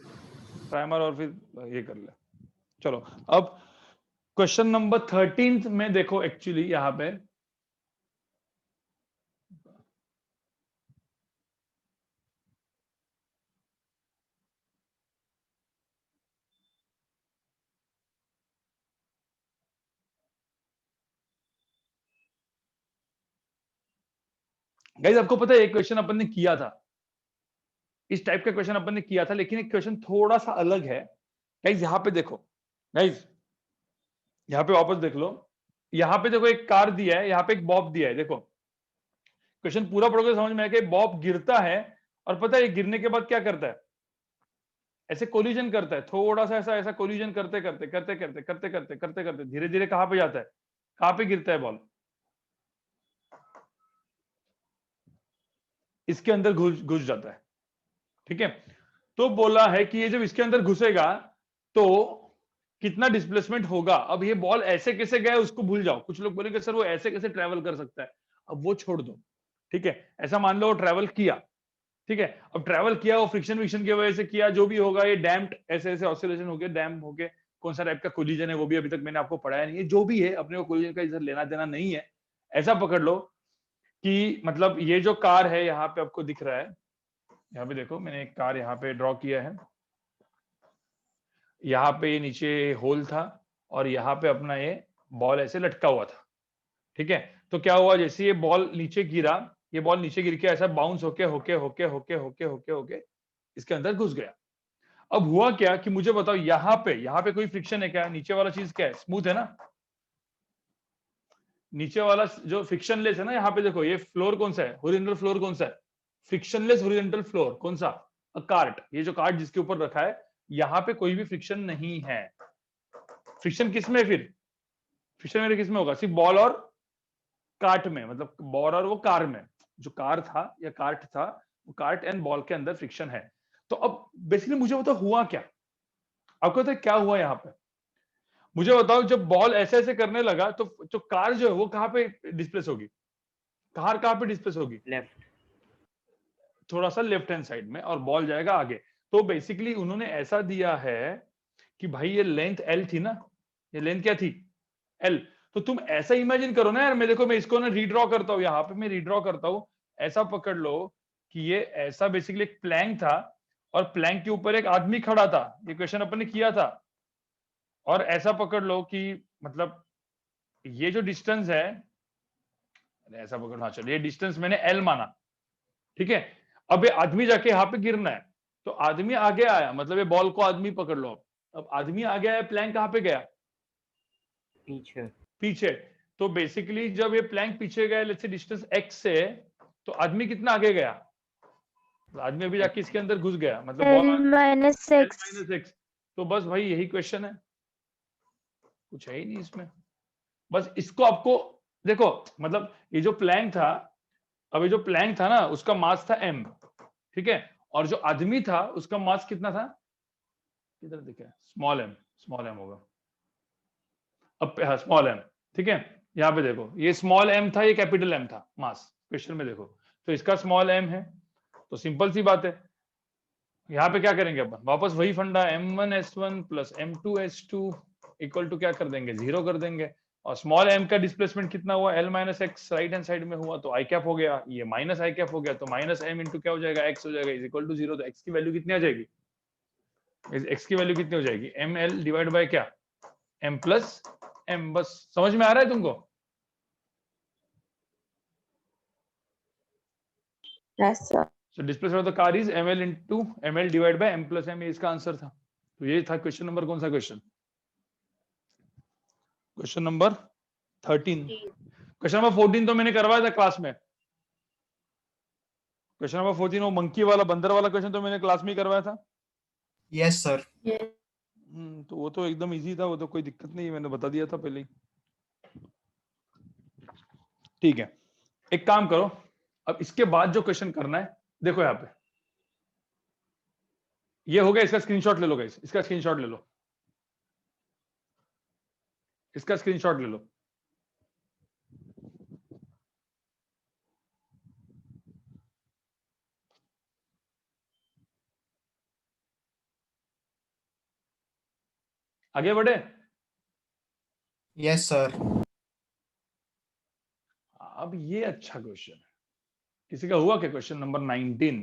ट्राई मार और फिर ये कर ले। चलो अब क्वेश्चन नंबर 13 में देखो, एक्चुअली यहाँ पे गाइस आपको पता है एक क्वेश्चन अपन ने किया था, इस टाइप का क्वेश्चन अपन ने किया था, लेकिन एक क्वेश्चन थोड़ा सा अलग है। गाइस यहाँ पे देखो, गाइस यहाँ पे वापस देख लो, यहाँ पे देखो एक कार दिया है, यहाँ पे एक बॉब दिया है। देखो क्वेश्चन पूरा पढ़ोगे समझ में आएगा। बॉब गिरता है और पता है गिरने के बाद क्या करता है? ऐसे कोलिजन करता है, थोड़ा सा ऐसा ऐसा कोलिजन करते करते करते करते करते करते करते करते धीरे धीरे कहां पे जाता है? कहां पे गिरता है बॉल? इसके अंदर घुस जाता है, ठीक है? तो बोला है कि ये जब इसके अंदर घुसेगा तो कितना डिस्प्लेसमेंट होगा। अब ये बॉल ऐसे कैसे गया उसको भूल जाओ, कुछ लोग बोलेंगे सर वो ऐसे कैसे ट्रेवल कर सकता है, अब वो छोड़ दो, ठीक है? ऐसा मान लो वो ट्रेवल किया, ठीक है? अब ट्रेवल किया, वो फ्रिक्शन विक्शन की वजह से किया, जो भी होगा, ये डैम्प्ड ऐसे ऐसे ऑसिलेशन हो गया, डैम हो गए, कौन सा टाइप का कोलिजन है वो भी अभी तक मैंने आपको पढ़ाया नहीं है। जो भी है अपने को कोलिजन का इधर लेना देना नहीं है। ऐसा पकड़ लो कि मतलब ये जो कार है यहाँ पे आपको दिख रहा है, यहाँ पे देखो मैंने एक कार यहाँ पे ड्रॉ किया है, यहाँ पे नीचे होल था और यहाँ पे अपना ये बॉल ऐसे लटका हुआ था, ठीक है? तो क्या हुआ, जैसे ये बॉल नीचे गिरा, ये बॉल नीचे गिर के ऐसा बाउंस होके होके होके होके होके होके होके इसके अंदर घुस गया। अब हुआ क्या कि मुझे बताओ, यहाँ पे कोई फ्रिक्शन है क्या? नीचे वाला चीज क्या है? स्मूथ है ना? नीचे वाला जो फ्रिक्शनलेस है ना, यहाँ पे देखो ये फ्लोर कौन सा है? हॉरिजॉन्टल फ्लोर कौन सा है? फ्रिक्शनलेस हॉरिजॉन्टल फ्लोर कौन सा? कार्ट। ये जो कार्ट जिसके ऊपर रखा है, यहाँ पे कोई भी फ्रिक्शन नहीं है। फ्रिक्शन किस में? फिर फ्रिक्शन मेरे किस में होगा? सिर्फ बॉल और कार्ट में, मतलब बॉल और वो कार में, जो कार था या कार्ट था, वो कार्ट एंड बॉल के अंदर फ्रिक्शन है। तो अब बेसिकली मुझे बताओ हुआ क्या? आपको पता है क्या हुआ यहाँ पे? मुझे बताओ, जब बॉल ऐसे ऐसे करने लगा तो जो कार जो है वो कहाँ पे डिस्प्लेस होगी? कार कहाँ पे डिस्प्लेस होगी? लेफ्ट। थोड़ा सा लेफ्ट हैंड साइड में, और बॉल जाएगा आगे। तो बेसिकली उन्होंने ऐसा दिया है कि भाई ये लेंथ एल थी ना, ये लेंथ क्या थी? एल। तो तुम ऐसा इमेजिन करो ना यार, मैं देखो मैं इसको ना रीड्रॉ करता हूँ, यहाँ पे मैं रीड्रॉ करता हूँ। ऐसा पकड़ लो कि ये ऐसा बेसिकली एक प्लैंक था और प्लैंक के ऊपर एक आदमी खड़ा था, ये क्वेश्चन अपन ने किया था। और ऐसा पकड़ लो कि मतलब ये जो डिस्टेंस है, ऐसा पकड़ लो, चलो ये डिस्टेंस मैंने एल माना, ठीक है? अब ये आदमी जाके यहाँ पे गिरना है, तो आदमी आगे आया, मतलब ये बॉल को आदमी पकड़ लो। अब आदमी आगे आया, प्लैंक कहाँ पे गया? पीछे। पीछे। तो बेसिकली जब ये प्लैंक पीछे गया, लेट्स से डिस्टेंस x से, तो आदमी कितना आगे गया? आदमी अभी जाके इसके अंदर घुस गया, मतलब -x। तो बस भाई यही क्वेश्चन है, कुछ है ही नहीं इसमें। बस इसको आपको देखो, मतलब ये जो प्लैंक था, अब ये जो प्लैंक था ना उसका मास था m, ठीक है? और जो आदमी था उसका मास कितना था? किधर दिखा है? स्मॉल m होगा, अब हाँ स्मॉल m, ठीक है? यहाँ पे देखो ये स्मॉल m था, ये कैपिटल M था मास, क्वेश्चन में देखो। तो इसका स्मॉल m है, तो सिंपल सी बात है, यहाँ पे क्या करेंगे अपन, वापस वही फंडा, m1s1 plus m2s2 equal to क्या कर देंगे, 0 कर देंगे। और स्मॉल m का डिस्प्लेसमेंट कितना हुआ, l minus x, right hand side में हुआ, तो आई कैप हो गया, ये माइनस आई कैप हो गया, तो माइनस m इंटू क्या हो जाएगा, x हो जाएगा, इज इक्वल टू 0। तो x की वैल्यू कितनी आ जाएगी, x की वैल्यू कितनी हो जाएगी, ml डिवाइड बाय क्या, m प्लस m। बस समझ में आ रहा है तुमको? Yes, sir. So displacement of the car is ml into ml divided by m plus m, ये इसका आंसर था। तो ये था क्वेश्चन नंबर, कौन सा question, question number 13। Question number 14 तो मैंने करवाया था क्लास में, क्वेश्चन नंबर 14 वो मंकी वाला, बंदर वाला क्वेश्चन तो मैंने क्लास में ही करवाया था। Yes sir. तो वो तो एकदम इजी था, वो तो कोई दिक्कत नहीं है, मैंने बता दिया था पहले ही। ठीक है, एक काम करो, अब इसके बाद जो क्वेश्चन करना है, देखो यहाँ पे ये हो गया, इसका स्क्रीनशॉट ले लो गाइस, इसका स्क्रीनशॉट ले लो, इसका स्क्रीनशॉट ले लो। आगे बढ़े? Yes sir. अब ये अच्छा क्वेश्चन है, किसी का हुआ क्या क्वेश्चन नंबर 19?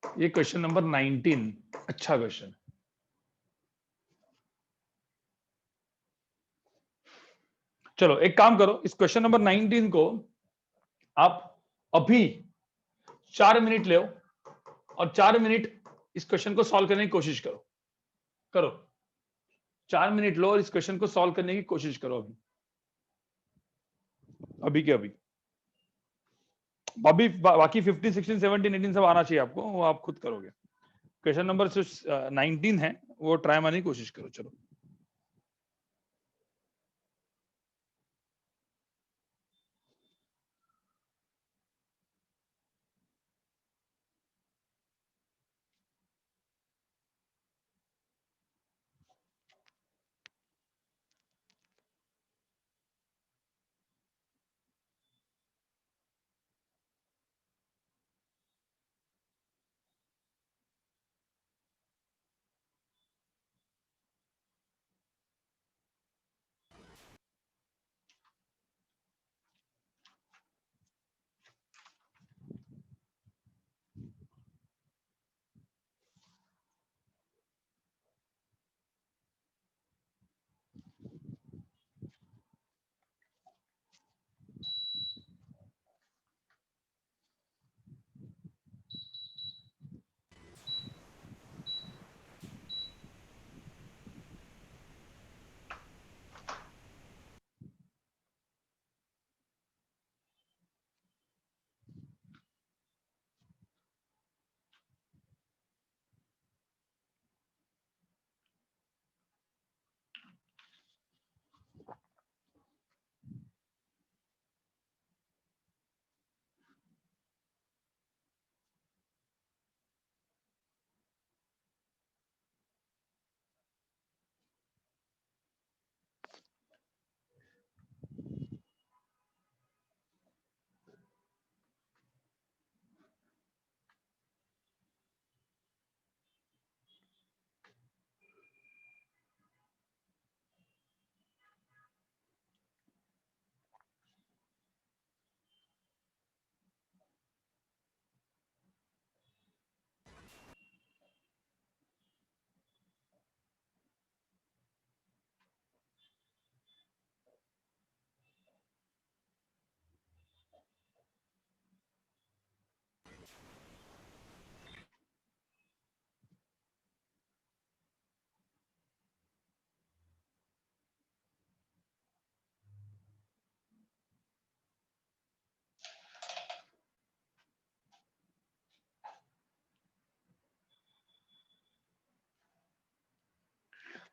ये क्वेश्चन नंबर 19 अच्छा क्वेश्चन। चलो एक काम करो, इस क्वेश्चन नंबर 19 को आप अभी 4 मिनट ले और 4 मिनट इस क्वेश्चन को सॉल्व करने की कोशिश करो। करो 4 मिनट लो और इस क्वेश्चन को सॉल्व करने की कोशिश करो अभी, अभी के अभी। अभी बाकी 15, 16, 17, 18 सब आना चाहिए आपको, वो आप खुद करोगे। क्वेश्चन नंबर 19 है, वो ट्राई मारने की कोशिश करो। चलो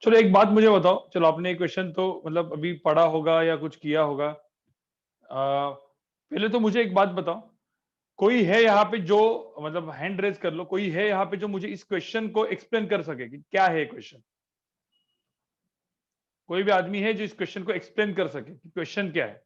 चलो एक बात मुझे बताओ, चलो आपने क्वेश्चन तो मतलब अभी पढ़ा होगा या कुछ किया होगा, पहले तो मुझे एक बात बताओ, कोई है यहाँ पे जो मतलब हैंड रेज कर लो, कोई है यहाँ पे जो मुझे इस क्वेश्चन को एक्सप्लेन कर सके कि क्या है क्वेश्चन? कोई भी आदमी है जो इस क्वेश्चन को एक्सप्लेन कर सके कि क्वेश्चन क्या है?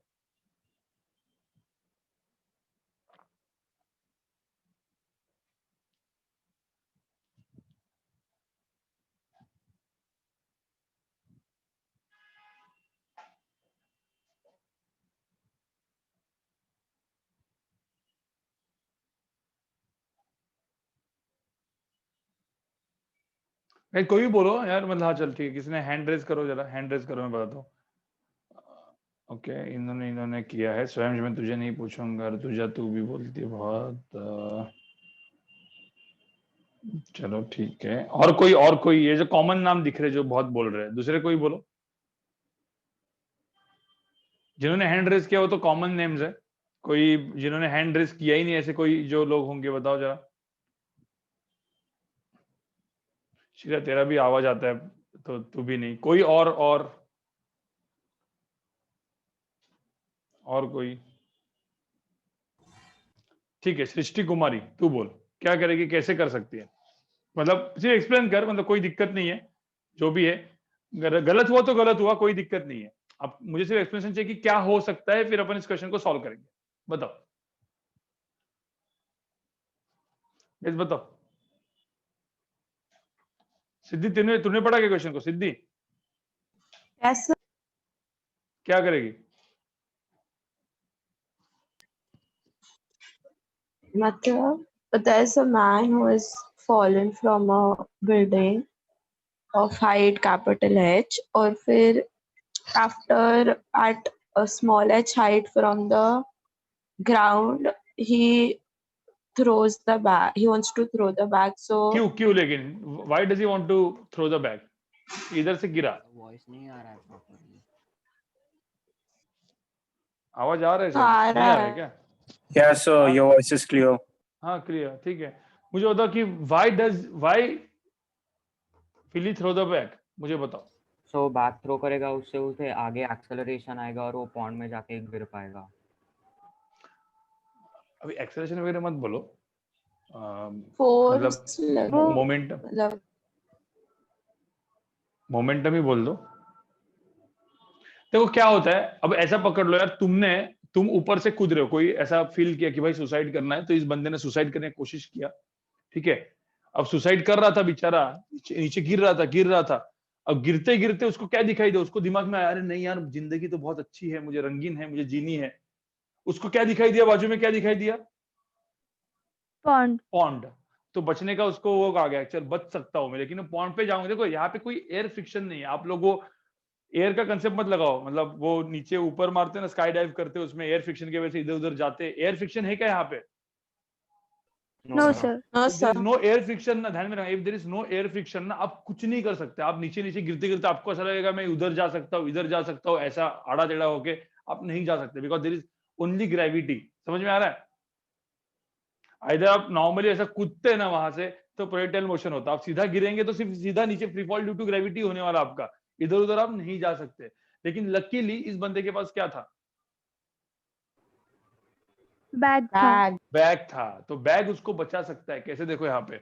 भाई कोई भी बोलो यार, मतलब हाँ चल ठीक है, किसी ने हैंड रेज करो, जरा हैंड रेज करो, मैं बताता हूँ। ओके, इन्होंने किया है। स्वयं मैं तुझे नहीं पूछूंगा, तुझा तू भी बोलती है बहुत। चलो ठीक है, और कोई ये जो कॉमन नाम दिख रहे जो बहुत बोल रहे हैं, दूसरे कोई बोलो। जिन्होंने हैंड रेज किया वो तो कॉमन नेम्स है। कोई जिन्होंने हैंड रेज किया ही नहीं, ऐसे कोई जो लोग होंगे बताओ जरा। शिरा तेरा भी आवाज आता है, तो तू भी नहीं। कोई और कोई? ठीक है, सृष्टि कुमारी तू बोल, क्या करेगी, कैसे कर सकती है? मतलब सिर्फ एक्सप्लेन कर, मतलब कोई दिक्कत नहीं है, जो भी है। गलत हुआ तो गलत हुआ, कोई दिक्कत नहीं है। अब मुझे सिर्फ एक्सप्लेनेशन चाहिए कि क्या हो सकता है, फिर अपन इस क्वेश्चन को सॉल्व करेंगे। बताओ यस, बताओ। सिद्धि तूने पढ़ा क्या क्वेश्चन को? सिद्धि Yes, sir. क्या करेगी? मतलब, there's a man who has fallen from a building of height capital H, और फिर after at a small h height from the ground, he throws the bag. He wants to throw the bag, so क्यों लेकिन why does he want to throw the bag? इधर से गिरा, voice नहीं आ रहा है प्रॉपर्ली। आवाज आ रहा है? आ शायद नहीं रहा आ रहा है है। क्या? Yes, sir. Your voice is clear. हाँ क्लियर, ठीक है। मुझे बताओ कि why will he throw the bag, मुझे बताओ। सो बैक थ्रो करेगा, उससे उसे आगे एक्सेलरेशन आएगा और वो पॉन्ड में जाके गिर पाएगा। अभी एक्सेलरेशन वगैरह मत बोलो, Force मतलब level, मोमेंटम मतलब मोमेंटम ही बोल दो। देखो क्या होता है, अब ऐसा पकड़ लो यार, तुम ऊपर से कूद रहे हो, कोई ऐसा फील किया कि भाई सुसाइड करना है, तो इस बंदे ने सुसाइड करने की कोशिश किया, ठीक है। अब सुसाइड कर रहा था बेचारा, नीचे गिर रहा था। अब गिरते गिरते उसको क्या दिखाई दे? उसको दिमाग में आया, अरे नहीं यार, जिंदगी तो बहुत अच्छी है, मुझे रंगीन है, मुझे जीनी है। उसको क्या दिखाई दिया? बाजू में क्या दिखाई दिया? पॉन्ड। तो बचने का उसको वो आ गया, चल बच सकता हूं मैं, लेकिन पॉन्ड पे जाऊंगा। देखो यहाँ पे कोई एयर फ्रिक्शन नहीं है, आप लोगों एयर का कंसेप्ट मत लगाओ, मतलब वो नीचे ऊपर मारते हैं ना, स्काई डाइव करते हैं, उसमें एयर फ्रिक्शन की वजह से इधर उधर जाते हैं। एयर फ्रिक्शन है क्या यहाँ पे? No, sir. no sir. No air friction ना, ध्यान में रखना, if there is no air friction ना, आप कुछ नहीं कर सकते। आप नीचे नीचे गिरते गिरते आपको ऐसा लगेगा मैं उधर जा सकता हूँ, इधर जा सकता हूँ, ऐसा आड़ा टेढ़ा होके आप नहीं जा सकते, because there is only gravity. समझ में आ रहा है? इधर आप नॉर्मली ऐसा कूदते हैं ना वहां से, तो प्रोजेक्टाइल मोशन होता है। आप सीधा गिरेंगे तो सिर्फ सीधा नीचे free fall due to gravity होने वाला आपका, इधर उधर आप नहीं जा सकते। लेकिन लकीली इस बंदे के पास क्या था? बैग था। तो बैग उसको बचा सकता है। कैसे? देखो यहाँ पे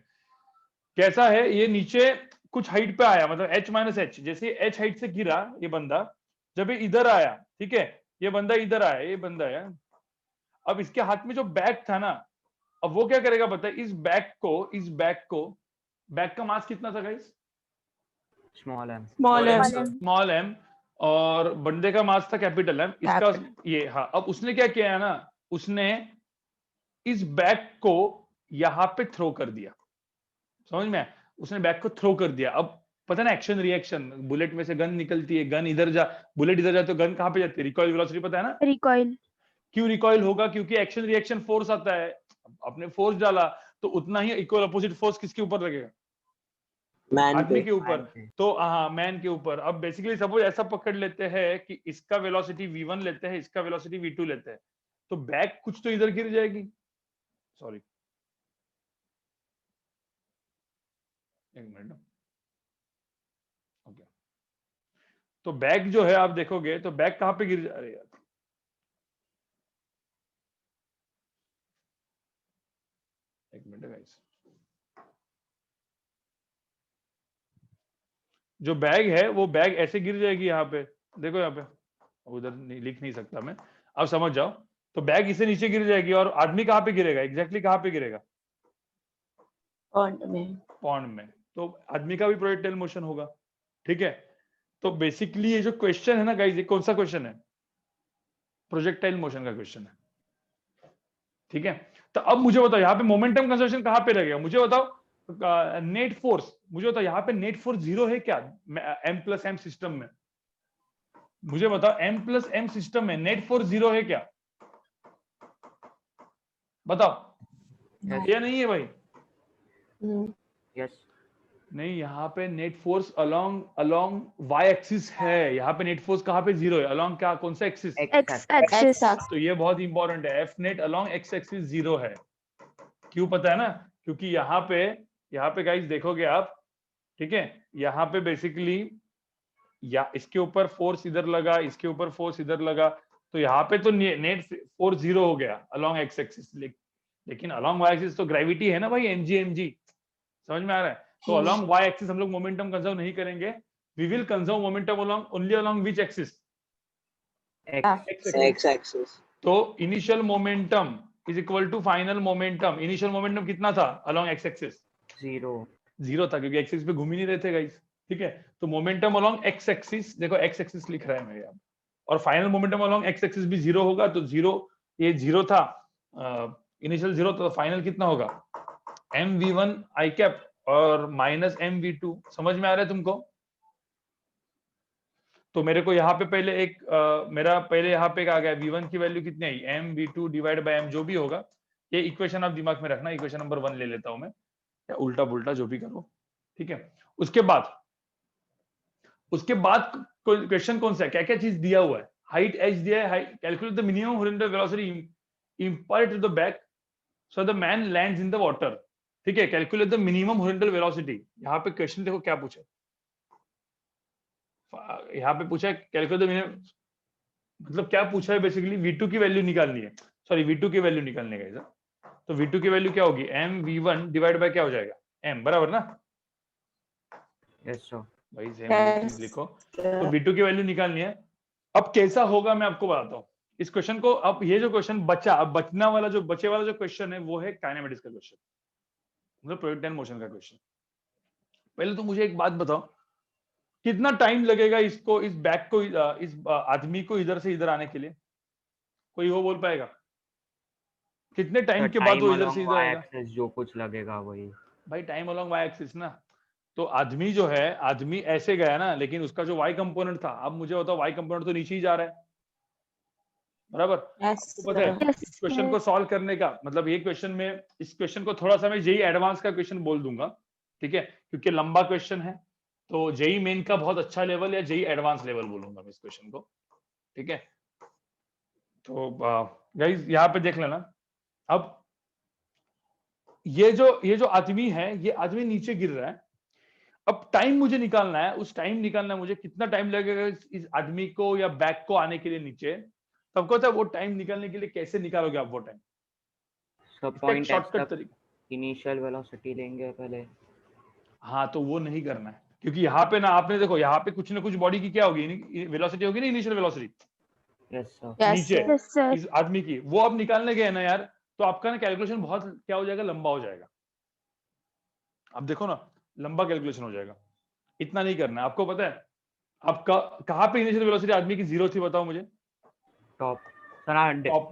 कैसा है, ये नीचे कुछ हाइट पे आया, मतलब h-h, जैसे h हाइट से गिरा ये बंदा, जब ये इधर आया, ठीक है, ये बंदा इधर आया, ये बंदा है, अब इसके हाथ में जो बैग था ना, अब वो क्या करेगा पता है? इस बैग का मास कितना था गाइस? स्मॉल एम, और बंदे का मास था कैपिटल एम। इसका ये, हाँ, अब उसने क्या किया है ना, उसने इस बैग को यहां पे थ्रो कर दिया। समझ में? उसने बैग को थ्रो कर दिया। अब पता ना एक्शन रिएक्शन, बुलेट में से गन निकलती है, गन इधर बुलेट इधर जाए तो गन कहां पे जाती है? रिकॉइल वेलोसिटी पता है ना? रिकॉइल। क्यों रिकॉइल होगा? क्योंकि एक्शन रिएक्शन फोर्स आता है, आपने फोर्स डाला तो उतना ही इक्वल अपोजिट फोर्स किसके ऊपर लगेगा? आदमी के ऊपर। तो हाँ, मैन के ऊपर। अब बेसिकली सपोज ऐसा पकड़ लेते हैं कि इसका वेलोसिटी v1 लेते हैं, इसका वेलोसिटी v2 लेते हैं, तो बैग कुछ तो इधर गिर जाएगी। सॉरी, एक मिनट। ओके, तो बैग जो है आप देखोगे तो बैग कहां पे गिर जा रही है? एक मिनट गाइस, जो बैग है वो बैग ऐसे गिर जाएगी यहाँ पे, देखो यहाँ पे, उधर नहीं लिख नहीं सकता मैं, अब समझ जाओ। तो बैग इसे नीचे गिर जाएगी, और आदमी कहाँ पे गिरेगा? एग्जैक्टली कहाँ पे गिरेगा? पॉन्ड में। तो आदमी का भी प्रोजेक्टाइल मोशन होगा, ठीक है। तो बेसिकली ये जो क्वेश्चन है ना गाइस, ये कौन सा क्वेश्चन है? प्रोजेक्टाइल मोशन का क्वेश्चन है, ठीक है। तो अब मुझे बताओ यहाँ पे मोमेंटम कंजर्वेशन कहाँ पे लगेगा? मुझे बताओ, नेट फोर्स मुझे बताओ, यहाँ पे नेट फोर्स 0 है क्या m प्लस m सिस्टम में? मुझे बताओ m प्लस m सिस्टम में नेट फोर्स 0 है क्या? बताओ या नहीं है भाई? यस नहीं, यहाँ पे net force along y axis है। यहाँ पे नेट फोर्स कहाँ पे 0 है? अलोंग क्या, कौन सा एक्सिस? X axis. तो ये बहुत इंपॉर्टेंट है, F net along x axis 0 है। क्यों पता है ना? क्योंकि यहाँ पे गाइस देखोगे आप, ठीक है, यहाँ पे बेसिकली या इसके ऊपर फोर्स इधर लगा, इसके ऊपर फोर्स इधर लगा, तो यहाँ पे तो नेट फोर्स 0 हो गया अलोंग एक्स एक्सिस, लेकिन अलोंग वाई एक्सिस तो ग्रेविटी है ना भाई, mg। समझ में आ रहा है? तो अलोंग वाई एक्सिस हम लोग मोमेंटम कंजर्व नहीं करेंगे, we will conserve momentum along only along which axis? X axis. तो initial momentum is equal to final momentum. Initial momentum कितना था अलोंग एक्स एक्सिस? 0 था, क्योंकि एक्स एक्सिस पे घूम ही नहीं रहे थे गाइस, ठीक है। तो मोमेंटम अलोंग एक्स एक्सिस, देखो एक्स एक्सिस लिख रहा है मेरे यहाँ, और final momentum along x axis भी 0 होगा। तो 0, ये 0 था, इनिशियल 0, तो फाइनल कितना होगा? mv1 i कैप और माइनस mv2। समझ में आ रहा है तुमको? तो मेरे को यहाँ पे पहले मेरा पहले यहाँ पे आ गया v1 की वैल्यू कितनी आई? mv2 डिवाइड बाय m, जो भी होगा। ये इक्वेशन आप दिमाग में रखना, इक्वेशन नंबर 1 ले लेता हूं मैं, या उल्टा पुल्टा जो भी करो, ठीक है। उसके बाद क्वेश्चन कौन सा है, क्या क्या चीज दिया हुआ है? हाइट h दिया है, calculate the minimum horizontal velocity impart to the bag so the man lands in the water, ठीक है। Calculate the minimum horizontal velocity. यहाँ पे क्वेश्चन देखो क्या पूछा, यहाँ पे पूछा है कैलकुलेट द मिनिमम, मतलब क्या पूछा है बेसिकली? v2 की वैल्यू निकालनी है, सॉरी v2 की वैल्यू निकालने का। तो v2 की वैल्यू क्या होगी? mv1 डिवाइड बाय क्या हो जाएगा? m, बराबर ना? यस सर भाई सेम चीज लिखो। तो v2 की वैल्यू निकालनी है। अब कैसा होगा मैं आपको बताता हूँ इस क्वेश्चन को। अब ये जो क्वेश्चन बचा, अब बचे वाला जो क्वेश्चन है वो है काइनेमेटिक्स का क्वेश्चन, मतलब प्रोजेक्टाइल मोशन का क्वेश्चन। पहले तो मुझे एक बात बताओ, कितना टाइम लगेगा इसको, इस बैग को, इस आदमी को इधर से इधर आने के लिए? कोई वो बोल पाएगा कितने टाइम के बाद वो इधर से इधर आएगा? जो कुछ लगेगा वही भाई, टाइम अलोंग वाई एक्सिस ना। तो आदमी जो है, आदमी ऐसे गया ना, लेकिन उसका जो वाई कंपोनेंट था, अब मुझे बताओ वाई कंपोनेंट तो नीचे ही जा रहा है, बराबर? तो पता है इस क्वेश्चन को सॉल्व करने का मतलब, ये क्वेश्चन में, इस क्वेश्चन को थोड़ा सा मैं जेई एडवांस का क्वेश्चन बोल दूंगा, ठीक है, क्योंकि लंबा क्वेश्चन है। तो जेई मेन का बहुत अच्छा लेवल या जेई एडवांस लेवल बोलूंगा मैं इस क्वेश्चन को, ठीक है। तो गाइस यहाँ पे देख लेना। अब ये जो आदमी है, ये आदमी नीचे गिर रहा है। अब टाइम मुझे निकालना है, उस टाइम निकालना है मुझे, कितना टाइम लगेगा इस आदमी को या बैग को आने के लिए नीचे। सबको पता है वो टाइम निकालने के लिए कैसे निकालोगे आप वो टाइम? शॉर्टकट तरीका, इनिशियल वेलोसिटी लेंगे पहले। हाँ, तो वो नहीं करना है, क्योंकि यहाँ पे ना, आपने देखो यहाँ पे कुछ ना कुछ बॉडी की क्या होगी, वेलोसिटी होगी ना, इनिशियल वेलोसिटी नीचे इस आदमी की, वो अब निकालने गए ना यार, तो आपका ना कैलकुलेशन बहुत क्या हो जाएगा, लंबा हो जाएगा। अब देखो ना, लंबा कैलकुलेशन हो जाएगा। इतना नहीं करना है। आपको पता है आपका कहाँ पे इनिशियल वेलोसिटी आदमी की 0 थी, बताओ मुझे? टॉप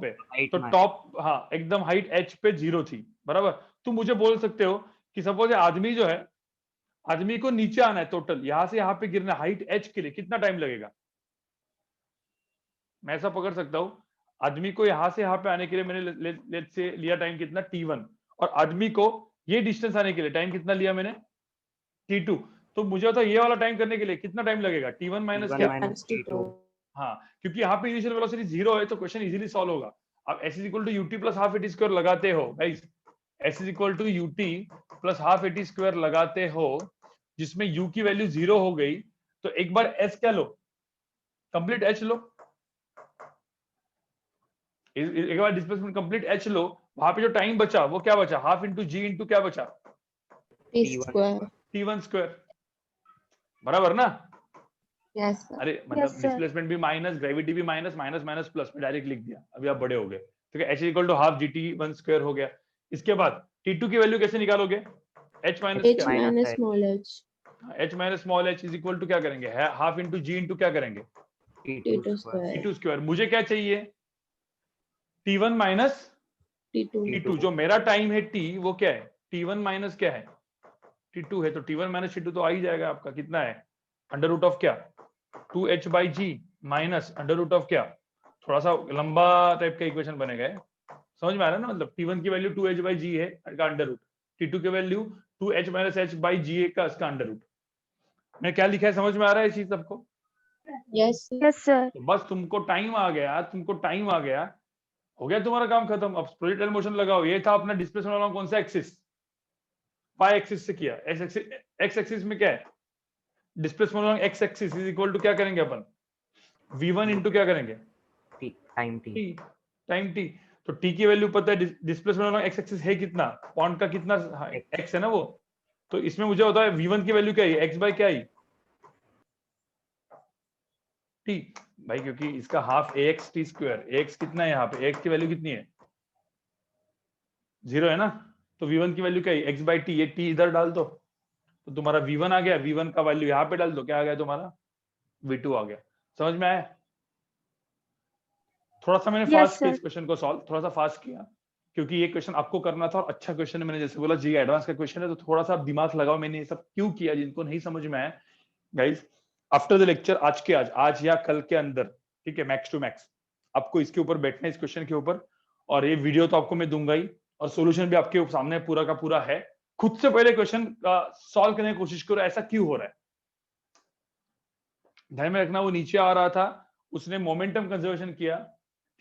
पे। तो टॉप, हाँ, एकदम हाइट h पे 0 थी, बराबर। तुम मुझे बोल सकते हो कि सपोज आदमी जो है, आदमी को नीचे आना है, टोटल यहाँ से यहाँ पे गिरना, हाइट h के लिए कितना टाइम लगेगा? मैं ऐसा पकड़ सकता हूँ, आदमी को यहाँ से यहाँ पे आने के लिए मैंने लेट से लिया टाइम कितना, t1, और आदमी को ये डिस्टेंस आने के लिए टाइम कितना लिया मैंने, t2। तो मुझे बताओ ये वाला टाइम करने के लिए कितना टाइम लगेगा? t1 माइनस क्या? हाँ, क्योंकि यहाँ पे इनिशियल वेलोसिटी 0 है, तो क्वेश्चन इजीली सॉल्व होगा। अब s is equal to ut plus half a t square लगाते हो guys, s is equal to ut plus half a t square लगाते हो, जिसमें u की वैल्यू 0 हो गई, तो एक बार s क्या लो, कंप्लीट h लो, एक बार डिस्प्लेसमेंट कंप्लीट h लो, वहां पे जो टाइम बचा वो क्या बचा, हाफ इंटू जी इंटू क्या बचा, t1 स्क्वायर, बराबर ना? यस अरे मतलब डिस्प्लेसमेंट भी माइनस, ग्रेविटी भी माइनस, माइनस माइनस प्लस में डायरेक्ट लिख दिया, अभी आप बड़े हो गए, ठीक है। h equal to half gt1 square हो गया। इसके बाद t2 की वैल्यू कैसे निकालोगे? h minus small h is equal to क्या करेंगे, हाफ इंटू जी इंटू क्या करेंगे, t2 स्क्वायर। मुझे क्या चाहिए, t1 माइनस t2। जो मेरा टाइम है t, वो क्या है, t1 माइनस क्या है, T2 है तो T1 माइनस T2 तो आ ही जाएगा आपका, कितना है अंडर रूट ऑफ क्या 2h/g minus under root of क्या, थोड़ा सा लंबा टाइप का इक्वेशन बनेगा, समझ में आ रहा है ना, मतलब T1 की वैल्यू 2h/g है का अंडर रूट, T2 की वैल्यू 2h माइनस h/g है का इसका अंडर रूट। मैं क्या लिखा है समझ में आ रहा है ये चीज सबको? Yes yes sir. तो बस तुमको टाइम आ गया, हो गया तुम्हारा काम खत्म। अब प्रोजेक्टाइल मोशन लगाओ, ये था अपना डिस्प्लेसमेंट अलोंग कौन सा एक्सिस, वाई एक्सिस से किया, एक्स एक्सिस में क्या है displacement along x axis is equal to क्या करेंगे अपन v1 इंटू क्या करेंगे टाइम टी। Time t। तो t की वैल्यू पता है, डिस्प्लेसमेंट अलोंग एक्स एक्सिस है कितना, पॉइंट का कितना x है ना वो, तो इसमें मुझे होता है v1 की वैल्यू क्या है x बाय क्या है t भाई, क्योंकि इसका half ax t square, ax कितना है यहाँ पे, ax की वैल्यू कितनी है 0 है ना, तो v1 की वैल्यू क्या है x बाय t, ये t इधर डाल दो तो तुम्हारा v1 आ गया, v1 का वैल्यू यहाँ पे डाल दो, क्या आ गया तुम्हारा v2 आ गया। समझ में आया? थोड़ा सा मैंने फास्ट किया इस क्वेश्चन को सॉल्व, थोड़ा सा फास्ट किया क्योंकि ये क्वेश्चन आपको करना था और अच्छा क्वेश्चन है, मैंने जैसे बोला जी एडवांस का क्वेश्चन है तो थोड़ा सा दिमाग लगाओ। मैंने ये सब क्यों किया, जिनको नहीं समझ में आया गाइस, आफ्टर द लेक्चर आज या कल के अंदर, ठीक है, मैक्स टू मैक्स आपको इसके ऊपर बैठना है, इस क्वेश्चन के ऊपर, और ये वीडियो तो आपको मैं दूंगा ही और सोल्यूशन भी आपके सामने पूरा का पूरा है। खुद से पहले क्वेश्चन सॉल्व करने की कोशिश करो, ऐसा क्यों हो रहा है ध्यान में रखना। वो नीचे आ रहा था, उसने मोमेंटम कंजर्वेशन किया,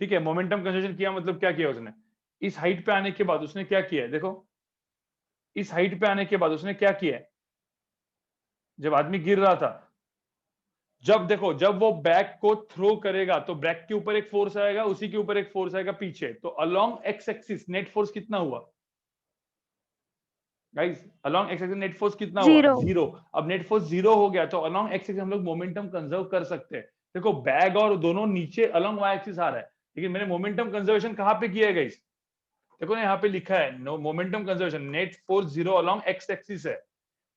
ठीक है, मोमेंटम कंजर्वेशन किया मतलब क्या किया उसने, इस हाइट पे आने के बाद उसने क्या किया है, देखो इस हाइट पे आने के बाद उसने क्या किया है, जब आदमी गिर रहा था, जब देखो जब वो बैक को थ्रो करेगा तो बैक के ऊपर एक फोर्स आएगा, उसी के ऊपर एक फोर्स आएगा पीछे, तो along x axis net force कितना हुआ guys, along x axis net force कितना हुआ 0। अब नेट फोर्स 0 हो गया तो अलोंग एक्स एक्सिस हम लोग मोमेंटम कंजर्व कर सकते हैं। देखो बैग और दोनों नीचे अलोंग वाई एक्सिस आ रहा है, लेकिन मैंने मोमेंटम कंजर्वेशन कहां पे किया है गाइस, देखो ना यहाँ पे लिखा है no momentum conservation net force 0 along x axis है,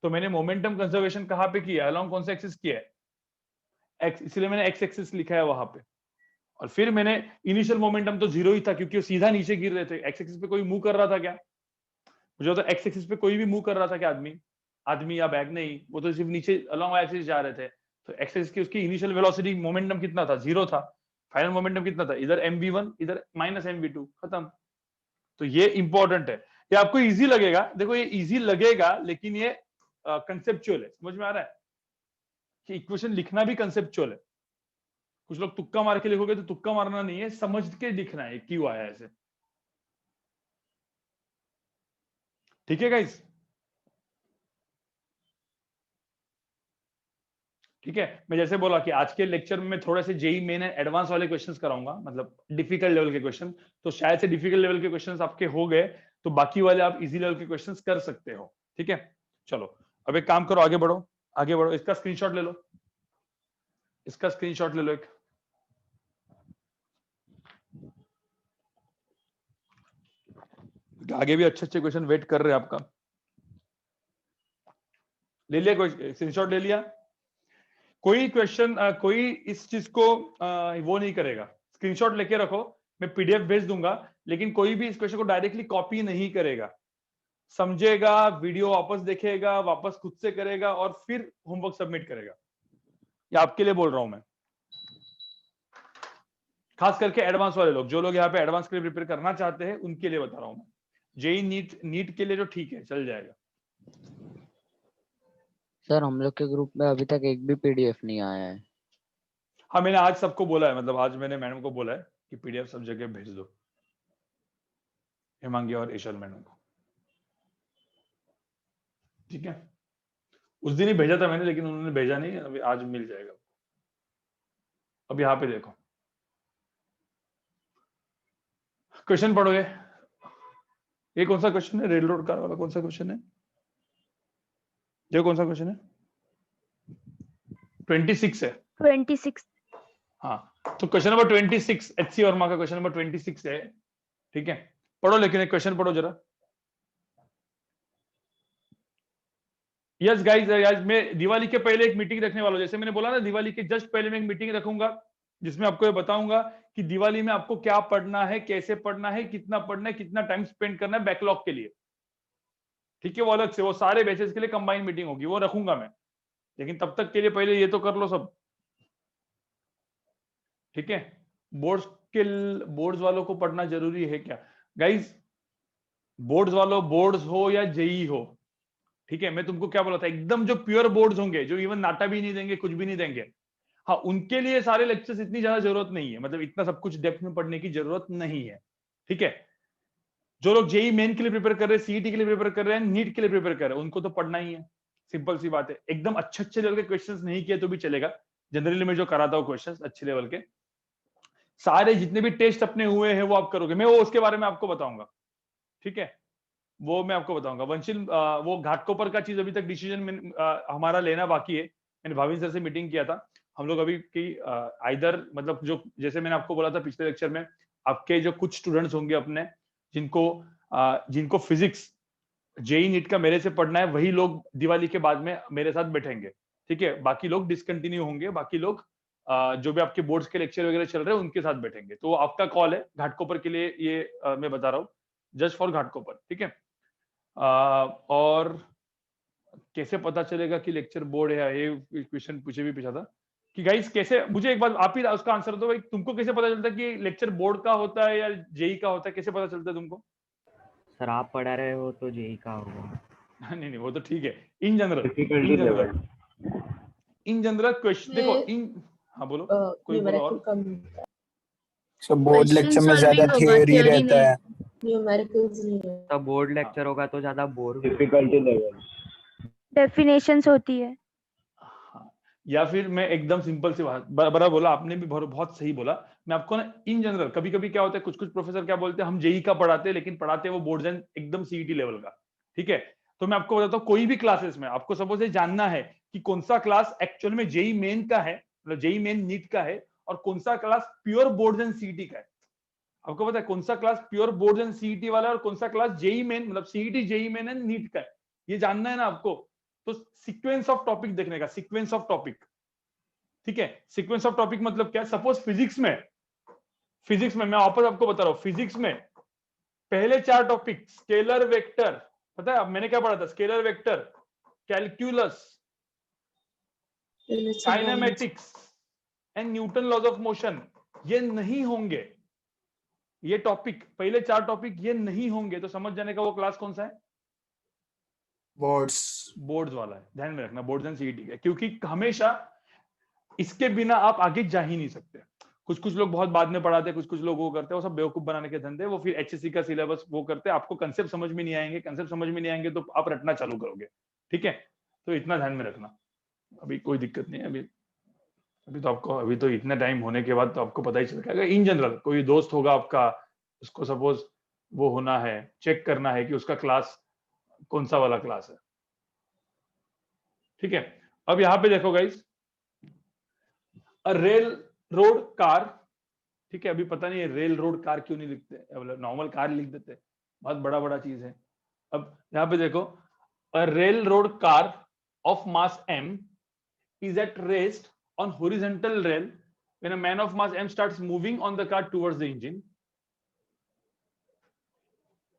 तो मैंने मोमेंटम कंजर्वेशन कहां पे किया है, अलोंग कौन सा एक्सिस किया है एक्स, इसलिए मैंने एक्स एक्सिस लिखा है वहां पे। और फिर मैंने इनिशियल मोमेंटम तो 0 ही था क्योंकि वो सीधा नीचे गिर रहे थे, एक्स एक्सिस पे कोई मूव कर रहा था क्या, मुझे तो एक्स एक्सिस पे कोई भी मूव कर रहा था क्या, आदमी या बैग नहीं, वो तो सिर्फ नीचे अलोंग वाई एक्सिस जा रहे थे, तो एक्स एक्सिस की उसकी इनिशियल वेलोसिटी मोमेंटम कितना था 0 था, फाइनल मोमेंटम कितना था, इधर mv1 इधर माइनस mv2 खत्म। तो ये इंपॉर्टेंट है, ये आपको इजी लगेगा, देखो ये इजी लगेगा लेकिन ये कंसेप्चुअल है, समझ में आ रहा है कि इक्वेशन लिखना भी कंसेप्चुअल है। कुछ लोग तुक्का मार के लिखोगे तो तुक्का मारना नहीं है, समझ के लिखना है क्यों आया ऐसे, ठीक है गाइस, ठीक है। मैं जैसे बोला कि आज के लेक्चर में मैं थोड़े से जेई मेन एंड एडवांस वाले क्वेश्चंस कराऊंगा, मतलब डिफिकल्ट लेवल के क्वेश्चन, तो शायद से डिफिकल्ट लेवल के क्वेश्चंस आपके हो गए तो बाकी वाले आप इजी लेवल के क्वेश्चंस कर सकते हो, ठीक है। चलो अब एक काम करो, आगे बढ़ो, इसका स्क्रीनशॉट ले लो, इसका स्क्रीनशॉट ले लो एक, आगे भी अच्छे क्वेश्चन वेट कर रहे हैं आपका, ले लिया कोई स्क्रीनशॉट ले लिया, कोई क्वेश्चन कोई इस चीज को वो नहीं करेगा, स्क्रीनशॉट लेके रखो, मैं पीडीएफ भेज दूंगा, लेकिन कोई भी इस क्वेश्चन को डायरेक्टली कॉपी नहीं करेगा, समझेगा, वीडियो वापस देखेगा, वापस खुद से करेगा और फिर होमवर्क सबमिट करेगा। ये आपके लिए बोल रहा हूं मैं, खास करके एडवांस वाले लोग, जो लोग यहाँ पे एडवांस के लिए प्रिपेयर करना चाहते हैं उनके लिए बता रहा हूं मैं। जेई नीट के लिए जो ठीक है चल जाएगा। सर हम लोग के ग्रुप में अभी तक एक भी पीडीएफ नहीं आया है। हाँ मैंने आज सबको बोला है, मतलब आज मैंने मैडम को बोला है कि पीडीएफ सब जगह भेज दो, हेमांगी और ईशल मैडम को, ठीक है। उस दिन ही भेजा था मैंने लेकिन उन्होंने भेजा नहीं, अभी आज मिल जाएगा। अब यहाँ पे देखो क्वेश्चन पढ़ोगे, ये कौन सा क्वेश्चन है, रेल रोड कार वाला कौन सा क्वेश्चन है, देखो कौन सा क्वेश्चन है, 26 है 26। हाँ तो क्वेश्चन नंबर 26 एचसी वर्मा का क्वेश्चन नंबर 26 है, ठीक है। पढ़ो, लेकिन एक क्वेश्चन पढ़ो जरा। यस गाइस, मैं दिवाली के पहले एक मीटिंग रखने वाला हूं, जैसे मैंने बोला ना दिवाली के जस्ट पहले मैं एक मीटिंग रखूंगा जिसमें आपको ये बताऊंगा कि दिवाली में आपको क्या पढ़ना है, कैसे पढ़ना है, कितना पढ़ना है, कितना टाइम स्पेंड करना है बैकलॉग के लिए, ठीक है, वो अलग से, वो सारे बैचेस के लिए कंबाइंड मीटिंग होगी, वो रखूंगा मैं, लेकिन तब तक के लिए पहले ये तो कर लो सब, ठीक है। बोर्ड्स वालों को पढ़ना जरूरी है क्या गाइज? बोर्ड्स हो या जेई हो, ठीक है, मैं तुमको क्या बोला था, एकदम जो प्योर बोर्ड्स होंगे, जो इवन नाटा भी नहीं देंगे, कुछ भी नहीं देंगे, हाँ, उनके लिए सारे लेक्चर्स इतनी ज्यादा जरूरत नहीं है, मतलब इतना सब कुछ डेप्थ में पढ़ने की जरूरत नहीं है, ठीक है। जो लोग जेई मेन के लिए प्रिपेयर कर रहे हैं, सीईटी के लिए प्रिपेयर कर रहे हैं, नीट के लिए प्रिपेयर कर रहे हैं, उनको तो पढ़ना ही है, सिंपल सी बात है। एकदम अच्छे लेवल के क्वेश्चंस नहीं किए तो भी चलेगा, जनरली मैं जो कराता हूँ क्वेश्चंस अच्छे लेवल के, सारे जितने भी टेस्ट अपने हुए हैं वो आप करोगे, मैं वो उसके बारे में आपको बताऊंगा, ठीक है, वो मैं आपको बताऊंगा। वंशिल, वो घाटकोपर का चीज अभी तक डिसीजन हमारा लेना बाकी है, मैंने भाविन सर से मीटिंग किया था, हम लोग अभी की आइदर, मतलब जो जैसे मैंने आपको बोला था पिछले लेक्चर में, आपके जो कुछ स्टूडेंट्स होंगे अपने, जिनको फिजिक्स जेई नीट का मेरे से पढ़ना है, वही लोग दिवाली के बाद में मेरे साथ बैठेंगे, ठीक है, बाकी लोग डिसकंटिन्यू होंगे, बाकी लोग जो भी आपके बोर्ड्स के लेक्चर वगैरह चल रहे हैं उनके साथ बैठेंगे, तो आपका कॉल है घाटकोपर के लिए, ये मैं बता रहा हूँ, जस्ट फॉर घाटकोपर, ठीक है। और कैसे पता चलेगा कि लेक्चर बोर्ड है, ये क्वेश्चन पूछा था कि गाइस कैसे, मुझे एक बार आप ही उसका आंसर दो भाई, तुमको कैसे पता चलता है कि लेक्चर बोर्ड का होता है या जेई का होता है, कैसे पता चलता है तुमको? सर आप पढ़ा रहे हो तो जेई का होगा। नहीं वो तो ठीक है, इन जनरल क्वेश्चन देखो, हाँ बोलो, कोई बोलो और। So बोर्ड लेक्चर में ज्यादा थियोरी रहता है। न्यूमेरिकल्स नहीं है। तब बोर्ड लेक्चर होगा तो ज्यादा बोर डिफिकल्टी लेवल, डेफिनेशंस होती है। हाँ, या फिर मैं एकदम सिंपल सी बात, बराबर बोला आपने भी, बहुत सही बोला। मैं आपको ना इन जनरल, कभी कभी क्या होता है, कुछ प्रोफेसर क्या बोलते हैं, हम जेई का पढ़ाते हैं लेकिन पढ़ाते हैं वो बोर्ड एंड एकदम सीईटी लेवल का, ठीक है। तो मैं आपको बताता हूँ, कोई भी क्लासेस में आपको सपोज ये जानना है कि कौन सा क्लास एक्चुअल में जेई मेन का है, मतलब जेई मेन नीट का है, और कौन सा class pure board and CET का है, आपको पता है कौन सा class pure board and CET वाला है और कौन सा क्लास जेई मेन, मतलब CET JEE Main and NEET का है, ये जानना है ना आपको। तो सीक्वेंस ऑफ टॉपिक देखने का, सीक्वेंस ऑफ टॉपिक, ठीक है। सीक्वेंस ऑफ टॉपिक मतलब क्या, सपोज फिजिक्स में मैं वापस आपको बता रहा हूं, फिजिक्स में पहले 4 टॉपिक, स्केलर वेक्टर, पता है अब मैंने क्या पढ़ा था, scalar vector, calculus, kinematics and Newton laws of motion, ये नहीं होंगे, ये टॉपिक, पहले 4 टॉपिक ये नहीं होंगे, तो समझ जाने का वो क्लास कौन सा है, बोर्ड्स वाला है, ध्यान में रखना, बोर्ड्स एंड सीईटी का, क्योंकि हमेशा इसके बिना आप आगे जा ही नहीं सकते। कुछ लोग बहुत बाद में पढ़ाते हैं, कुछ लोग वो करते हैं, वो सब बेवकूफ बनाने के धंधे, वो फिर एचएससी का सिलेबस वो करते हैं, आपको कंसेप्ट समझ में नहीं आएंगे, कंसेप्ट समझ में नहीं आएंगे तो आप रटना चालू करोगे, ठीक है। तो इतना ध्यान में रखना, अभी कोई दिक्कत नहीं है, अभी तो इतना टाइम होने के बाद तो आपको पता ही चल जाएगा। इन जनरल कोई दोस्त होगा आपका, उसको सपोज वो होना है, चेक करना है कि उसका क्लास कौन सा वाला क्लास है, ठीक है। अब यहाँ पे देखो गाइस, रेल रोड कार, ठीक है, अभी पता नहीं है रेल रोड कार क्यों नहीं लिखते, नॉर्मल कार लिख देते, बहुत बड़ा चीज है। अब यहाँ पे देखो, a railroad car of mass m is at rest on horizontal rail when a man of mass m starts moving on the car towards the engine.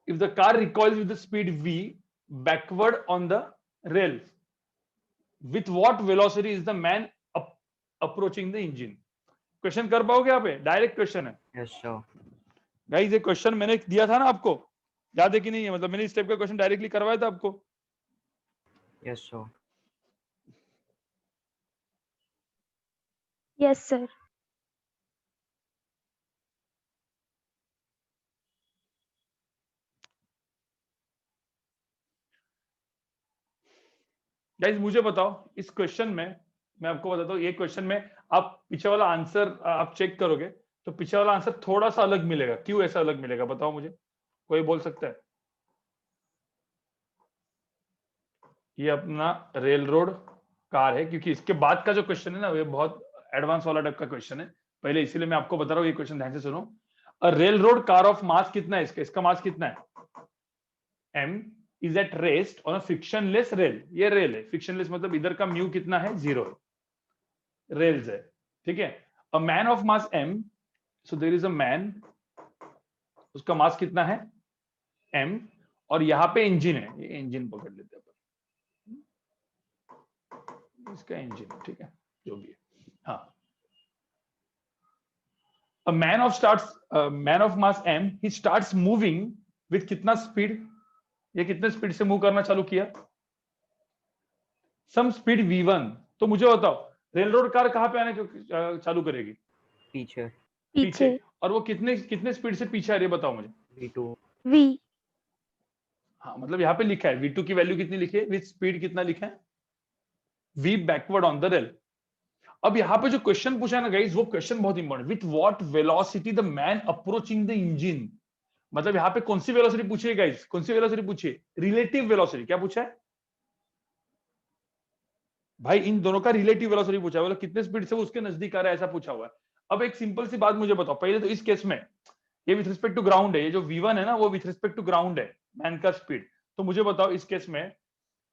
If the car recoils with the speed v backward on the rail, with what velocity is the man approaching the engine? Question कर पाओगे यहाँ पे, direct question है। Yes sir. Guys ये question मैंने दिया था ना आपको, याद है कि नहीं है, मतलब मैंने इस टाइप का क्वेश्चन डायरेक्टली करवाया था आपको। Yes sir. Yes sir. Guys मुझे बताओ, इस क्वेश्चन में मैं आपको बताता हूँ, ये क्वेश्चन में आप पीछे वाला आंसर आप चेक करोगे तो पीछे वाला आंसर थोड़ा सा अलग मिलेगा, क्यों ऐसा अलग मिलेगा बताओ मुझे, कोई बोल सकता है? ये अपना रेल रोड कार है, क्योंकि इसके बाद का जो क्वेश्चन है ना, ये बहुत एडवांस वाला टाइप का क्वेश्चन है, पहले इसीलिए मैं आपको बता रहा हूँ, ये क्वेश्चन ध्यान से सुनो। रेल रोड कार ऑफ मास कितना है, इसका मास कितना है, m is at rest on a frictionless rail, ये रेल है, फ्रिक्शनलेस मतलब इधर का म्यू कितना है, 0 है, रेल्स है, ठीक है। A man of mass m, so there is a man, उसका मास कितना है m, और यहाँ पे इंजन है, ये इंजन पकड़ लेते हैं अपन, इसका इंजन है, ठीक है, जो भी है। हाँ, a man of mass m, he starts moving with कितना स्पीड, ये कितने स्पीड से मूव करना चालू किया, सम स्पीड v1। तो मुझे बताओ रेल रोड कार कहाँ पे आने चालू करेगी, पीछे पीछे, और वो कितने कितने स्पीड से पीछे आ रही है बताओ मुझे। V2 V हाँ, मतलब यहाँ पे लिखा है v2 की वैल्यू कितनी लिखी है, विथ स्पीड कितना लिखा है, v backward on the rail. अब यहाँ पे जो क्वेश्चन पूछा है ना गाइस, वो क्वेश्चन बहुत important, with what velocity the man approaching the engine. मतलब यहाँ पे कौन सी वेलोसिटी पूछी है गाइस, कौन सी वेलोसिटी पूछी है, रिलेटिव वेलोसिटी। क्या पूछा है भाई, इन दोनों का रिलेटिव वेलोसिटी पूछा है, मतलब कितने स्पीड से वो उसके नजदीक आ रहा है, ऐसा पूछा हुआ है। अब एक सिंपल सी बात मुझे बताओ, पहले तो इस केस में ये विथ रिस्पेक्ट टू ग्राउंड है, ये जो v1 है ना वो विथ रिस्पेक्ट टू ग्राउंड है, मैन का स्पीड। तो मुझे बताओ इस केस में,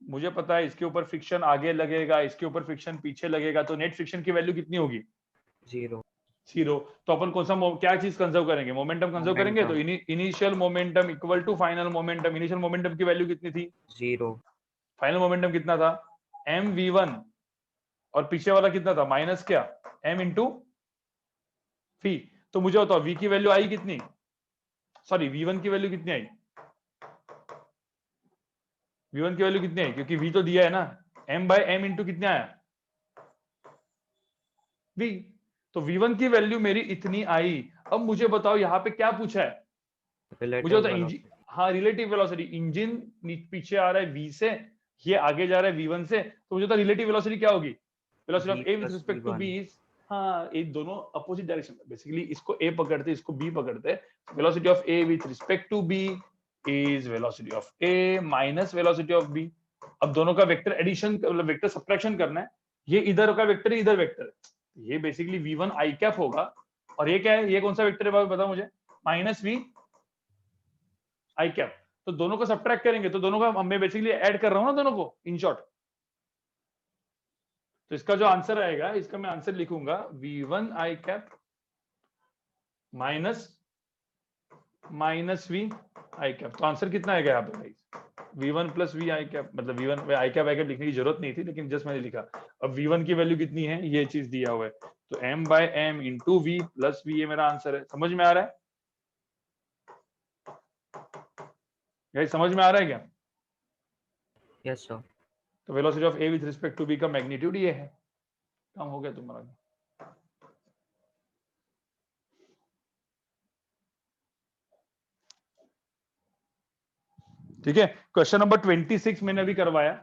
मुझे पता है इसके ऊपर फ्रिक्शन आगे लगेगा, इसके ऊपर फ्रिक्शन पीछे लगेगा, तो नेट फ्रिक्शन की वैल्यू कितनी होगी, 0 0। तो अपन कौन सा क्या चीज कंजर्व करेंगे, मोमेंटम कंजर्व करेंगे। तो initial momentum equal to final momentum, initial momentum की वैल्यू कितनी थी 0 फाइनल मोमेंटम कितना था mv1, और पीछे वाला कितना था माइनस क्या m इंटू v। तो मुझे बताओ v की वैल्यू आई कितनी, सॉरी v1 की वैल्यू कितनी आई, v1 की वैल्यू कितनी आई, क्योंकि v तो दिया है ना, m बाय m इंटू कितने आया v। तो v1 की वैल्यू मेरी इतनी आई। अब मुझे बताओ यहाँ पे क्या पूछा है, मुझे बताओ इंजन, हाँ रिलेटिव वेलोसिटी, इंजन पीछे आ रहा है v से, ये आगे जा रहा है v1 से, तो मुझे तो रिलेटिव वेलोसिटी क्या होगी, velocity of a with respect to b is, हाँ ये दोनों अपोजिट डायरेक्शन में, बेसिकली इसको a पकड़ते इसको b पकड़ते, velocity of a with respect to b is velocity of a minus velocity of b। अब दोनों का वेक्टर एडिशन मतलब वेक्टर सब्ट्रैक्शन करना है, ये इधर का वेक्टर है इधर वेक्टर है, ये बेसिकली v1 i कैप होगा, और ये क्या है, ये कौन सा वेक्टर है बताओ मुझे, माइनस v i कैप। तो दोनों को सब्ट्रैक्ट करेंगे तो दोनों का मैं बेसिकली ऐड कर रहा हूं ना दोनों को इन शॉर्ट। तो इसका जो आंसर आएगा, इसका मैं आंसर लिखूंगा v1 i cap minus v i cap. तो आंसर कितना आएगा यहाँ पे guys, v1 plus v i cap, मतलब v1 i कैप लिखने की जरूरत नहीं थी, लेकिन जस्ट मैंने लिखा। अब v1 की वैल्यू कितनी है, ये चीज दिया हुआ है, तो m by m into v plus v, ये मेरा आंसर है। समझ में आ रहा है गाइस, समझ में आ रहा है क्या? Yes sir. तो velocity of a with respect to b का मैग्नीट्यूड ये है। काम हो गया तुम्हारा। ठीक है, क्वेश्चन नंबर 26 मैंने अभी करवाया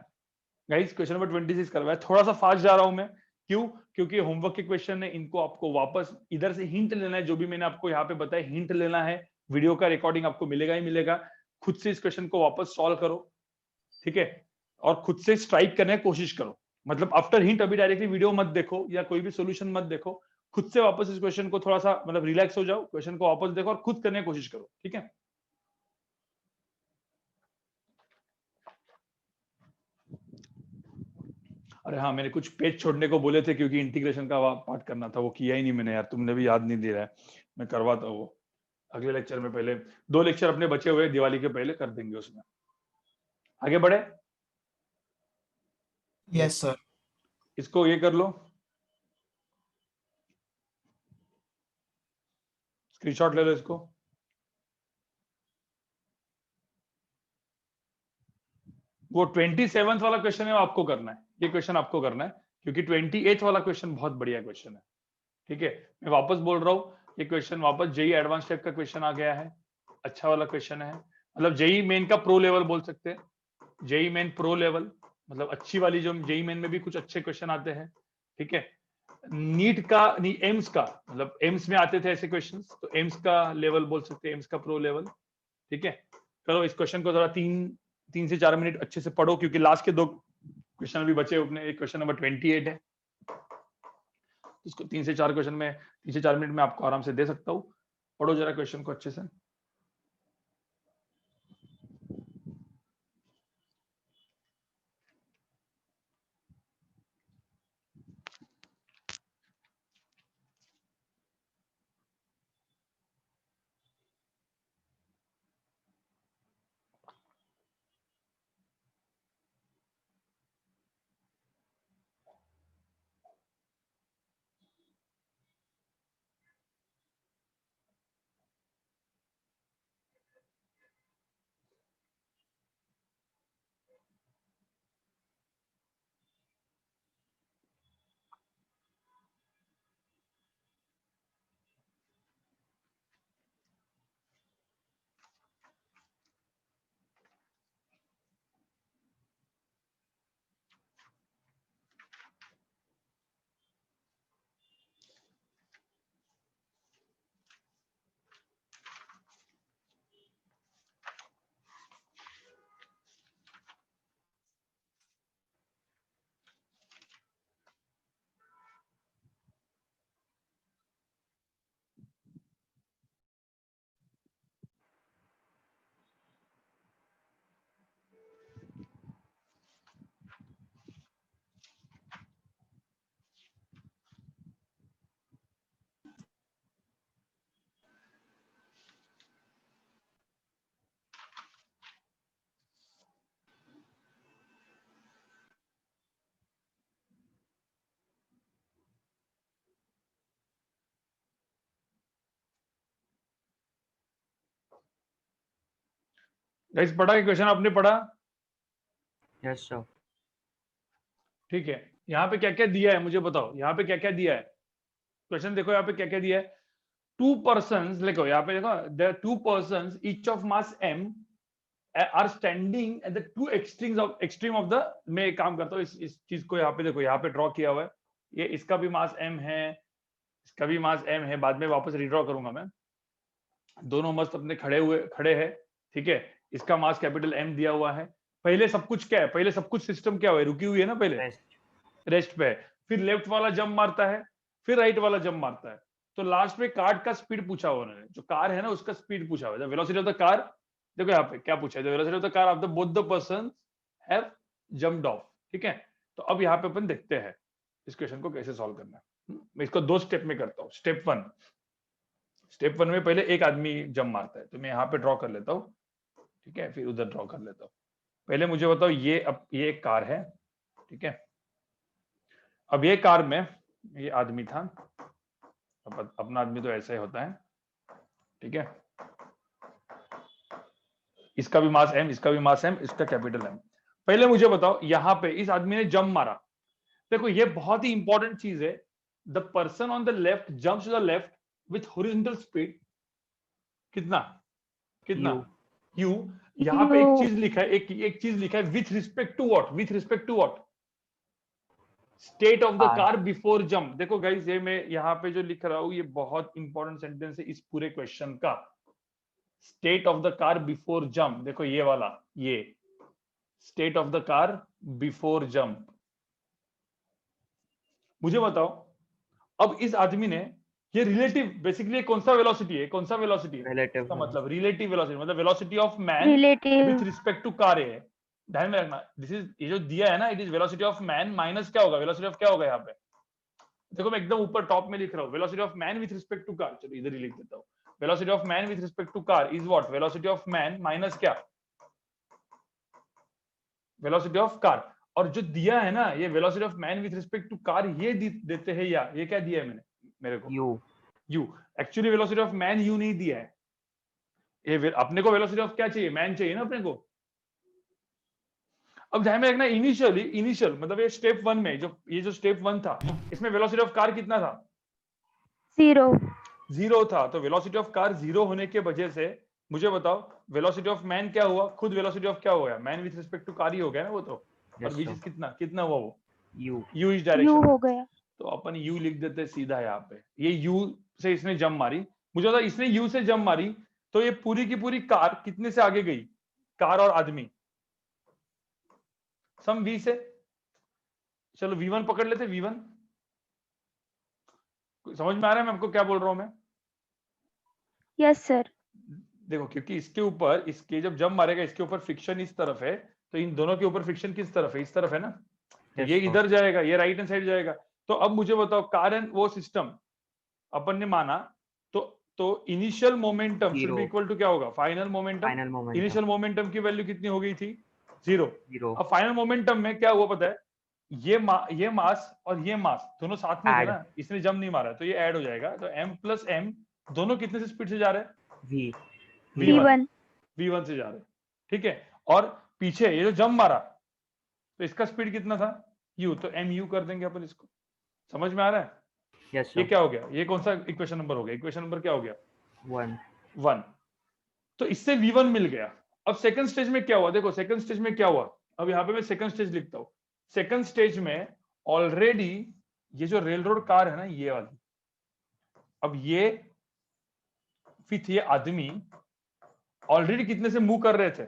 गाइस, क्वेश्चन नंबर 26 करवाया, थोड़ा सा फास्ट जा रहा हूं मैं, क्यों, क्योंकि होमवर्क के क्वेश्चन है, इनको आपको वापस इधर से हिंट लेना है, जो भी मैंने आपको यहाँ पे बताया हिंट लेना है, वीडियो का रिकॉर्डिंग आपको मिलेगा ही मिलेगा, खुद से इस क्वेश्चन को वापस सॉल्व करो, ठीक है, और खुद से स्ट्राइक करने की कोशिश करो, मतलब आफ्टर हिंट अभी डायरेक्टली वीडियो मत देखो या कोई भी सोल्यूशन मत देखो, खुद से वापस इस क्वेश्चन को थोड़ा सा मतलब रिलैक्स हो जाओ, क्वेश्चन को वापस देखो और खुद करने की कोशिश करो, ठीक है। अरे हाँ, मैंने कुछ पेज छोड़ने को बोले थे क्योंकि इंटीग्रेशन का पार्ट करना था, वो किया ही नहीं मैंने यार, तुमने भी याद नहीं दिया है, मैं करवाता हूँ वो अगले लेक्चर में, पहले 2 लेक्चर अपने बचे हुए दिवाली के पहले कर देंगे उसमें। आगे बढ़े, यस सर। इसको ये कर लो, स्क्रीनशॉट ले लो इसको। वो 27th वाला क्वेश्चन है, वो आपको करना है, ये क्वेश्चन आपको करना है, क्योंकि 28th वाला क्वेश्चन बहुत बढ़िया क्वेश्चन है, ठीक है। मैं वापस बोल रहा हूँ, ये क्वेश्चन वापस जेई एडवांस टाइप का क्वेश्चन आ गया है, अच्छा वाला क्वेश्चन है, मतलब जेई मेन का प्रो लेवल बोल सकते हैं, जेई मेन प्रो लेवल, मतलब अच्छी वाली, जो जेई मेन में भी कुछ अच्छे क्वेश्चन आते हैं, ठीक है। नीट का नहीं, एम्स का, मतलब एम्स में आते थे ऐसे क्वेश्चंस, तो एम्स का लेवल बोल सकते हैं, एम्स का प्रो लेवल, ठीक है। चलो इस क्वेश्चन को थोड़ा 3 से 4 मिनट अच्छे से पढ़ो, क्योंकि लास्ट के 2 क्वेश्चन अभी बचे अपने, एक क्वेश्चन नंबर 28 है, इसको 3 से 4 क्वेश्चन में 3 से 4 मिनट में आपको आराम से दे सकता हूँ, पढ़ो जरा क्वेश्चन को अच्छे से। गाइस पढ़ा ये क्वेश्चन आपने पढ़ा? Yes sir. ठीक है, यहाँ पे क्या क्या दिया है मुझे बताओ, यहाँ पे क्या क्या दिया है क्वेश्चन देखो, यहाँ पे क्या क्या दिया है। 2 persons, देखो यहाँ पे देखो, there are 2 persons each of mass m are standing at the 2 extreme of the, मैं एक काम करता हूँ इस चीज को यहाँ पे देखो, यहाँ पे ड्रॉ किया हुआ है, ये इसका भी मास m है, इसका भी मास m है, बाद में वापस रीड्रॉ करूंगा मैं। दोनों मस्त अपने खड़े हैं, ठीक है, इसका मास कैपिटल M दिया हुआ है। पहले सब कुछ क्या है, पहले सब कुछ सिस्टम क्या हुआ है, रुकी हुई है ना, पहले रेस्ट पे है, फिर लेफ्ट वाला जंप मारता है, फिर राइट वाला जंप मारता है। तो लास्ट में कार का स्पीड पूछा हुआ उन्होंने, जो कार है ना उसका स्पीड पूछा हुआ है, वेलोसिटी ऑफ द कार। देखो यहाँ पे क्या पूछा है, velocity of the car of the both the person have jumped of. ठीक है, तो अब यहाँ पे अपन देखते हैं इस क्वेश्चन को कैसे सॉल्व करना है। मैं इसको 2 स्टेप में करता हूँ। स्टेप वन में पहले एक आदमी जंप मारता है, तो मैं यहाँ पे ड्रॉ कर लेता हूँ, ठीक है, फिर उधर ड्रॉ कर लेता हूँ। पहले मुझे बताओ, ये अब ये एक कार है, ठीक है, अब ये कार में ये आदमी था, अब अपना आदमी तो ऐसा ही होता है, ठीक है, इसका भी मास m, इसका भी मास m, इसका कैपिटल M। पहले मुझे बताओ यहाँ पे इस आदमी ने जंप मारा, देखो ये बहुत ही इंपॉर्टेंट चीज है, the person on the left jumps to the left with horizontal speed, कितना u। यहाँ पे एक चीज लिखा है, एक चीज लिखा है with respect to what, with respect to what, state of the car before jump. देखो गाइस, ये मैं यहाँ पे जो लिख रहा हूँ ये बहुत इंपॉर्टेंट सेंटेंस है इस पूरे क्वेश्चन का, state of the car before jump. देखो ये वाला, ये state of the car before jump. मुझे बताओ, अब इस आदमी ने ये रिलेटिव, बेसिकली कौन सा वेलोसिटी है, कौन सा वेलोसिटी है, रिलेटिव इसका मतलब रिलेटिव वेलोसिटी, मतलब velocity of man relative with respect to car है। ध्यान में रखना, दिस इज, ये जो दिया है ना, it is velocity of man minus क्या होगा, वेलोसिटी ऑफ क्या होगा यहाँ पे, देखो मैं एकदम ऊपर टॉप में लिख रहा हूँ, velocity of man with respect to car. चलो इधर ही लिख देता हूँ, velocity of man with respect to car is what, velocity of man minus क्या, वेलोसिटी ऑफ कार। और जो दिया है ना ये velocity of man with respect to car, ये देते हैं, या ये क्या दिया है मैंने, मेरे को u। Actually velocity of man u नहीं दिया है, ये अपने को वेलोसिटी ऑफ क्या चाहिए, मैन चाहिए ना अपने को। अब ध्यान में रखना, इनिशियल मतलब ये स्टेप 1 में, जो स्टेप 1 था, इसमें वेलोसिटी ऑफ कार कितना था, 0 था। तो वेलोसिटी ऑफ कार 0 होने के वजह से मुझे बताओ वेलोसिटी ऑफ मैन क्या हुआ, खुद वेलोसिटी ऑफ क्या हो गया, man with respect to car ही हो गया ना वो तो। और विच इज कितना हुआ वो, u इस डायरेक्शन हो गया, तो अपन u लिख देते हैं सीधा यहाँ पे। ये u से इसने जंप मारी, मुझे बता इसने u से जंप मारी, तो ये पूरी की पूरी कार कितने से आगे गई, कार और आदमी सम v से। चलो v1 पकड़ लेते, v1 समझ में आ रहा है मैं आपको क्या बोल रहा हूं मैं? Yes sir. देखो क्योंकि इसके ऊपर, इसके जब जंप मारेगा इसके ऊपर फ्रिक्शन इस तरफ है, तो इन दोनों के ऊपर फ्रिक्शन किस तरफ है, इस तरफ है ना, तो ये इधर जाएगा, ये राइट हैंड साइड जाएगा। तो अब मुझे बताओ, कार एंड वो सिस्टम अपन ने माना, तो initial momentum should be equal to क्या होगा, फाइनल मोमेंटम। इनिशियल मोमेंटम की वैल्यू कितनी हो गई थी, 0। अब फाइनल मोमेंटम में क्या हुआ पता है, ये मास और ये मास दोनों साथ में थे ना, इसने जंप नहीं मारा तो ये ऐड हो जाएगा, तो m प्लस m दोनों कितने से स्पीड से जा रहे हैं, v1 से जा रहे हैं, ठीक है। और पीछे ये जो जंप मारा तो इसका स्पीड कितना था, u, तो mu कर देंगे अपन इसको। समझ में आ रहा है? yes, ये क्या हो गया, ये कौन सा इक्वेशन नंबर हो गया, इक्वेशन नंबर क्या हो गया, 1। तो इससे v1 मिल गया। अब सेकंड स्टेज में क्या हुआ, देखो सेकंड स्टेज में क्या हुआ, अब यहाँ पे मैं सेकंड स्टेज लिखता हूँ। सेकंड स्टेज में ऑलरेडी ये जो रेल रोड कार है ना, ये वाली, अब ये विथ ये आदमी ऑलरेडी कितने से मूव कर रहे थे,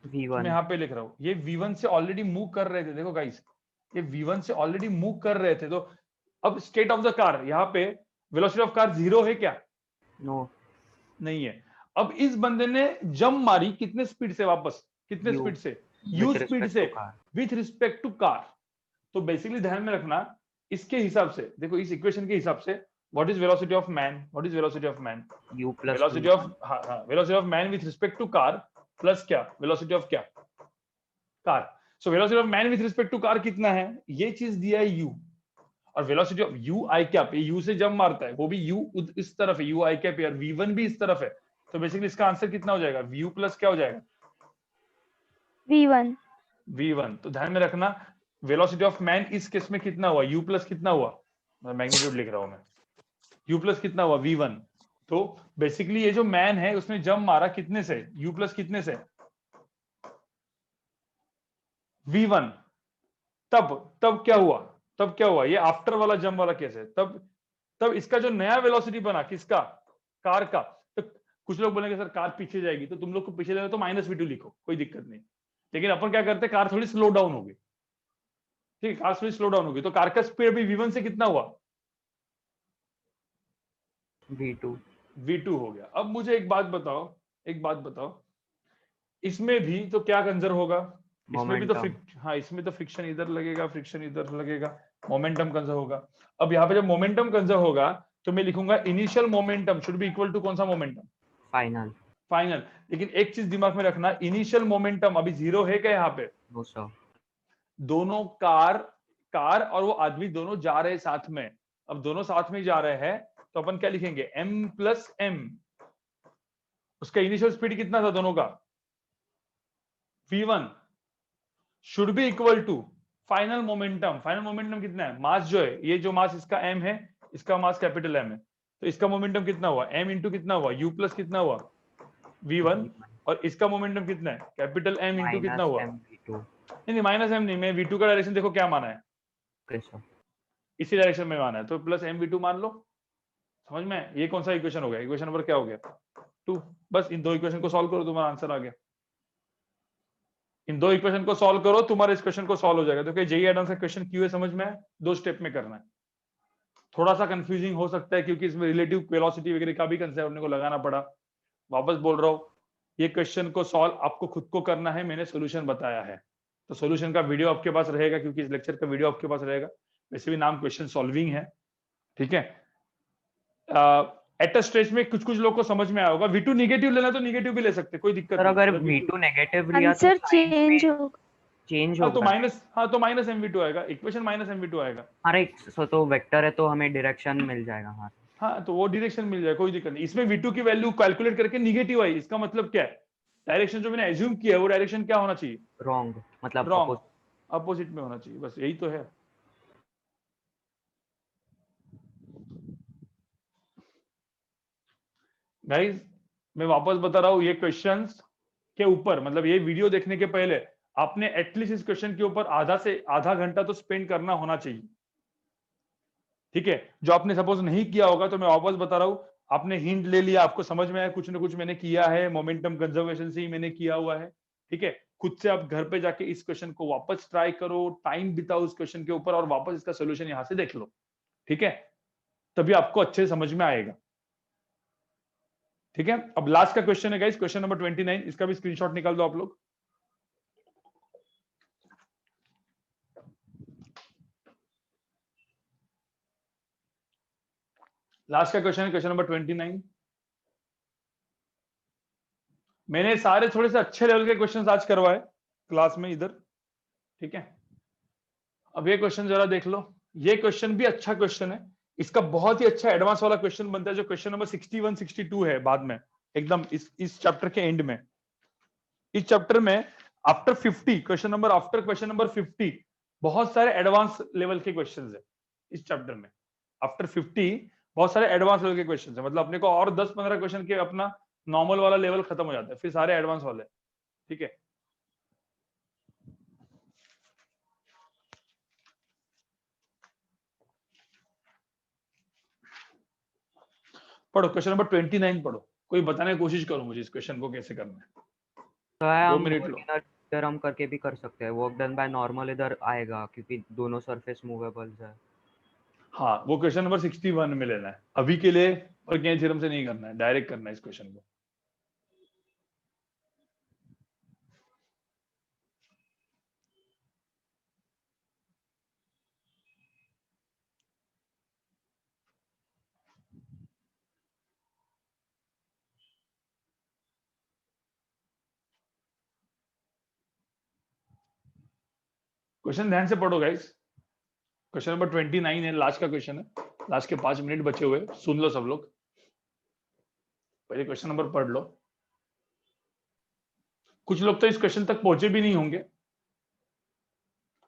v1। मैं यहाँ पे लिख रहा हूँ, ये v1 से ऑलरेडी मूव कर रहे थे। देखो गाइस, ये v1 से ऑलरेडी मूव कर रहे थे, तो अब स्टेट ऑफ द कार, यहाँ पे वेलोसिटी ऑफ कार 0 है क्या, नहीं है। अब इस बंदे ने जंप मारी कितने स्पीड से, वापस कितने स्पीड से, u स्पीड से विथ रिस्पेक्ट टू कार। तो बेसिकली ध्यान में रखना, इसके हिसाब से देखो, इस इक्वेशन के हिसाब से what is velocity of man, what is velocity of man, u plus velocity of, velocity of man with respect to car plus क्या, वेलोसिटी ऑफ क्या, car. So velocity of man with respect to car कितना है, ये चीज दिया है u, और velocity of u i cap, ये u से जंप मारता है, वो भी u इस तरफ है, u i कैप, और v1 भी इस तरफ है, तो बेसिकली इसका आंसर कितना हो जाएगा, वी यू प्लस क्या हो जाएगा, V1. v1। तो ध्यान में रखना वेलोसिटी ऑफ मैन इस केस में कितना हुआ, u प्लस कितना हुआ, मैग्नीट्यूड लिख रहा हूं मैं, u प्लस कितना हुआ, v1। तो बेसिकली ये जो मैन है उसने जंप मारा कितने से, u प्लस कितने से, v1। तब क्या हुआ, ये आफ्टर वाला जंप वाला केस है। तब इसका जो नया वेलोसिटी बना किसका, कार का। तो कुछ लोग बोलेंगे सर कार पीछे जाएगी, तो तुम लोग को पीछे जाएगा तो -v2 लिखो, कोई दिक्कत नहीं। लेकिन अपन क्या करते हैं, कार थोड़ी स्लो डाउन होगी, ठीक है, कार थोड़ी स्लो डाउन होगी, तो कार का स्पीड अभी v1 से कितना हुआ, v2 हो गया। अब मुझे एक बात बताओ, इसमें भी तो क्या कंजर्व होगा, इसमें भी तो इसमें तो फ्रिक्शन इधर लगेगा, फ्रिक्शन इधर लगेगा, मोमेंटम कंजर्व होगा। अब यहाँ पे जब मोमेंटम कंजर्व होगा तो मैं लिखूंगा initial momentum should be equal to कौन सा मोमेंटम, फाइनल। लेकिन एक चीज दिमाग में रखना, इनिशियल मोमेंटम अभी 0 है क्या यहाँ पे, दोनों कार और वो आदमी दोनों जा रहे हैं साथ में। अब दोनों साथ में जा रहे हैं तो अपन क्या लिखेंगे, m प्लस m। उसका इनिशियल स्पीड कितना था दोनों का, v1 should be equal to final momentum. Final momentum कितना है, मास जो है, ये जो मास इसका m है, इसका मास कैपिटल M है, तो इसका मोमेंटम कितना हुआ, m इंटू कितना हुआ, u प्लस कितना हुआ, v1। और इसका मोमेंटम कितना है, कैपिटल M इंटू कितना हुआ, नहीं माइनस m नहीं, मैं v2 का डायरेक्शन देखो क्या माना है, इसी डायरेक्शन में माना है, तो प्लस mv2 मान लो। समझ में, ये कौन सा इक्वेशन हो गया, इक्वेशन नंबर क्या हो गया, 2। बस इन दो इक्वेशन को सॉल्व करो, तुम्हारा आंसर आ गया। इन दो इक्वेशन को सॉल्व करो, तुम्हारे इस क्वेश्चन को सॉल्व हो जाएगा। तो जेईई एडवांस का क्वेश्चन क्यों है समझ में, 2 स्टेप में करना है। थोड़ा सा कंफ्यूजिंग हो सकता है क्योंकि इसमें रिलेटिव वेलोसिटी वगैरह का भी कंसेप्ट अपने को लगाना पड़ा। वापस बोल रहा हूँ, ये क्वेश्चन को सॉल्व आपको खुद को करना है, मैंने सोल्यूशन बताया है, तो सोल्यूशन का वीडियो आपके पास रहेगा, क्योंकि इस लेक्चर का वीडियो आपके पास रहेगा। वैसे भी नाम क्वेश्चन सॉल्विंग है, ठीक है। एट अ स्टेज में कुछ लोग को समझ में आया होगा, V2 नेगेटिव लेना तो नेगेटिव भी ले सकते, कोई दिक्कत नहीं। अगर V2 नेगेटिव लिया आंसर चेंज होगा, तो माइनस mv2 आएगा, इक्वेशन माइनस mv2 आएगा। अरे तो वेक्टर है तो हमें डायरेक्शन मिल जाएगा। हाँ तो वो डायरेक्शन मिल जाएगा, कोई दिक्कत नहीं। इसमें v2 की वैल्यू कैलकुलेट करके नेगेटिव आई, इसका मतलब क्या है, डायरेक्शन जो मैंने एज्यूम किया है वो डायरेक्शन क्या होना चाहिए, रॉन्ग, मतलब रॉन्ग, अपोजिट में होना चाहिए, बस यही तो है। गाइस मैं वापस बता रहा हूं, ये क्वेश्चंस के ऊपर, मतलब ये वीडियो देखने के पहले आपने एटलीस्ट इस क्वेश्चन के ऊपर आधा से आधा घंटा तो स्पेंड करना होना चाहिए, ठीक है। जो आपने सपोज नहीं किया होगा तो मैं वापस बता रहा हूं, आपने हिंट ले लिया, आपको समझ में आया, कुछ ना कुछ मैंने किया है, मोमेंटम कंजर्वेशन से ही मैंने किया हुआ है, ठीक है। खुद से आप घर पे जाके इस क्वेश्चन को वापस ट्राई करो, टाइम बिताओ उस क्वेश्चन के ऊपर और वापस इसका सोल्यूशन यहां से देख लो, ठीक है, तभी आपको अच्छे समझ में आएगा, ठीक है। अब लास्ट का क्वेश्चन है गाइस, क्वेश्चन नंबर 29, इसका भी स्क्रीनशॉट निकाल दो आप लोग। लास्ट का क्वेश्चन है क्वेश्चन नंबर 29। मैंने सारे थोड़े से अच्छे लेवल के क्वेश्चंस आज करवाए क्लास में इधर, ठीक है। अब ये क्वेश्चन जरा देख लो, ये क्वेश्चन भी अच्छा क्वेश्चन है, इसका बहुत ही अच्छा एडवांस वाला क्वेश्चन बनता है जो क्वेश्चन नंबर 61 62 है बाद में, एकदम इस चैप्टर के एंड में। इस चैप्टर में आफ्टर 50 क्वेश्चन नंबर 50 बहुत सारे एडवांस लेवल के क्वेश्चंस है इस चैप्टर में। आफ्टर 50 बहुत सारे एडवांस लेवल के क्वेश्चंस है, मतलब अपने को और 10-15 क्वेश्चन के अपना नॉर्मल वाला लेवल खत्म हो जाता है, फिर सारे एडवांस वाले, ठीक है। पढ़ो क्वेश्चन नंबर 29 पढ़ो, कोई बताने की कोशिश करो मुझे इस क्वेश्चन को कैसे करना है। तो 2 मिनट लो। इधर हम करके भी कर सकते हैं, वर्क डन बाय नॉर्मल इधर आएगा क्योंकि दोनों सरफेस मूवेबल्स है। हाँ वो क्वेश्चन नंबर 61 में लेना है, अभी के लिए और केन थ्योरम से नहीं करना है, डायरेक्ट करना है इस क्वेश्चन को। क्वेश्चन ध्यान से पढ़ो गाइस, क्वेश्चन नंबर 29 है, लास्ट का क्वेश्चन है, लास्ट के 5 मिनट बचे हुए, सुन लो सब लोग। पहले क्वेश्चन नंबर पढ़ लो। कुछ लोग तो इस क्वेश्चन तक पहुंचे भी नहीं होंगे,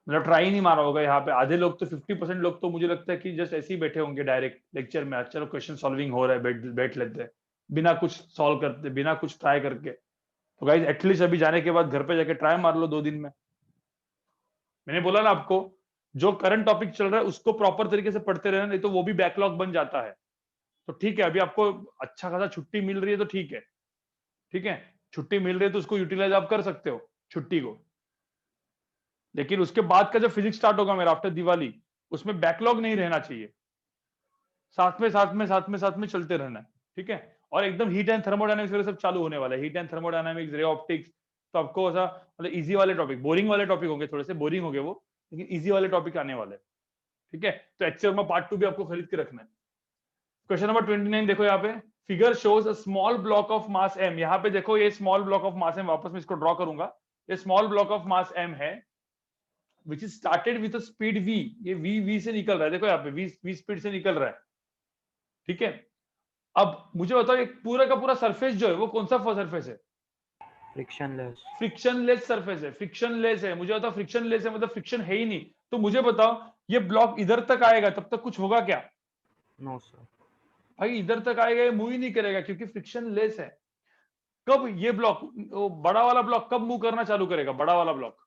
मतलब ट्राई नहीं मारा होगा यहाँ पे। आधे लोग तो 50% लोग तो मुझे लगता है कि जस्ट ऐसे ही बैठे होंगे डायरेक्ट लेक्चर में, चलो क्वेश्चन सॉल्विंग हो रहा है, बैठ लेते हैं बिना कुछ सॉल्व करते, बिना कुछ ट्राई करके। तो गाइस एटलीस्ट अभी जाने के बाद घर पे जाके ट्राई मार लो 2 दिन में। मैंने बोला ना आपको, जो करंट टॉपिक चल रहा है उसको प्रॉपर तरीके से पढ़ते रहना, नहीं तो वो भी बैकलॉग बन जाता है। तो ठीक है, अभी आपको अच्छा खासा छुट्टी मिल रही है तो ठीक है, ठीक है, छुट्टी मिल रही है तो उसको यूटिलाइज आप कर सकते हो छुट्टी को। लेकिन उसके बाद का जब फिजिक्स स्टार्ट होगा मेरा आफ्टर दिवाली, उसमें बैकलॉग नहीं रहना चाहिए, साथ में चलते रहना है, ठीक है। और एकदम हीट एंड थर्मोडायनामिक्स वगैरह सब चालू होने वाला है, heat and thermodynamics, ray optics. तो आपको ऐसा मतलब इजी वाले टॉपिक, बोरिंग वाले टॉपिक होंगे, थोड़े से बोरिंग होंगे वो, लेकिन इजी वाले टॉपिक आने वाले, ठीक है। तो एक्चुअल में पार्ट 2 भी आपको खरीद के रखना है। क्वेश्चन नंबर 29 देखो यहाँ पे, figure shows a small block of mass m। यहाँ पे देखो ये small block of mass m, वापस मैं इसको ड्रॉ करूंगा। ये small block of mass m है which is started with speed v। ये v से निकल रहा है, देखो यहाँ पे v स्पीड से निकल रहा है, ठीक है। अब मुझे बताओ ये पूरा का पूरा सरफेस जो है वो कौन सा सरफेस है? फ्रिक्शनलेस। फ्रिक्शनलेस सरफेस है, फ्रिक्शनलेस है। मुझे बताओ फ्रिक्शनलेस है मतलब फ्रिक्शन है ही नहीं। तो मुझे बताओ ये ब्लॉक इधर तक आएगा तब तक कुछ होगा क्या? No sir. भाई इधर तक आएगा ये मूव ही नहीं करेगा क्योंकि फ्रिक्शनलेस है। कब ये ब्लॉक, बड़ा वाला ब्लॉक कब मूव करना चालू करेगा? बड़ा वाला ब्लॉक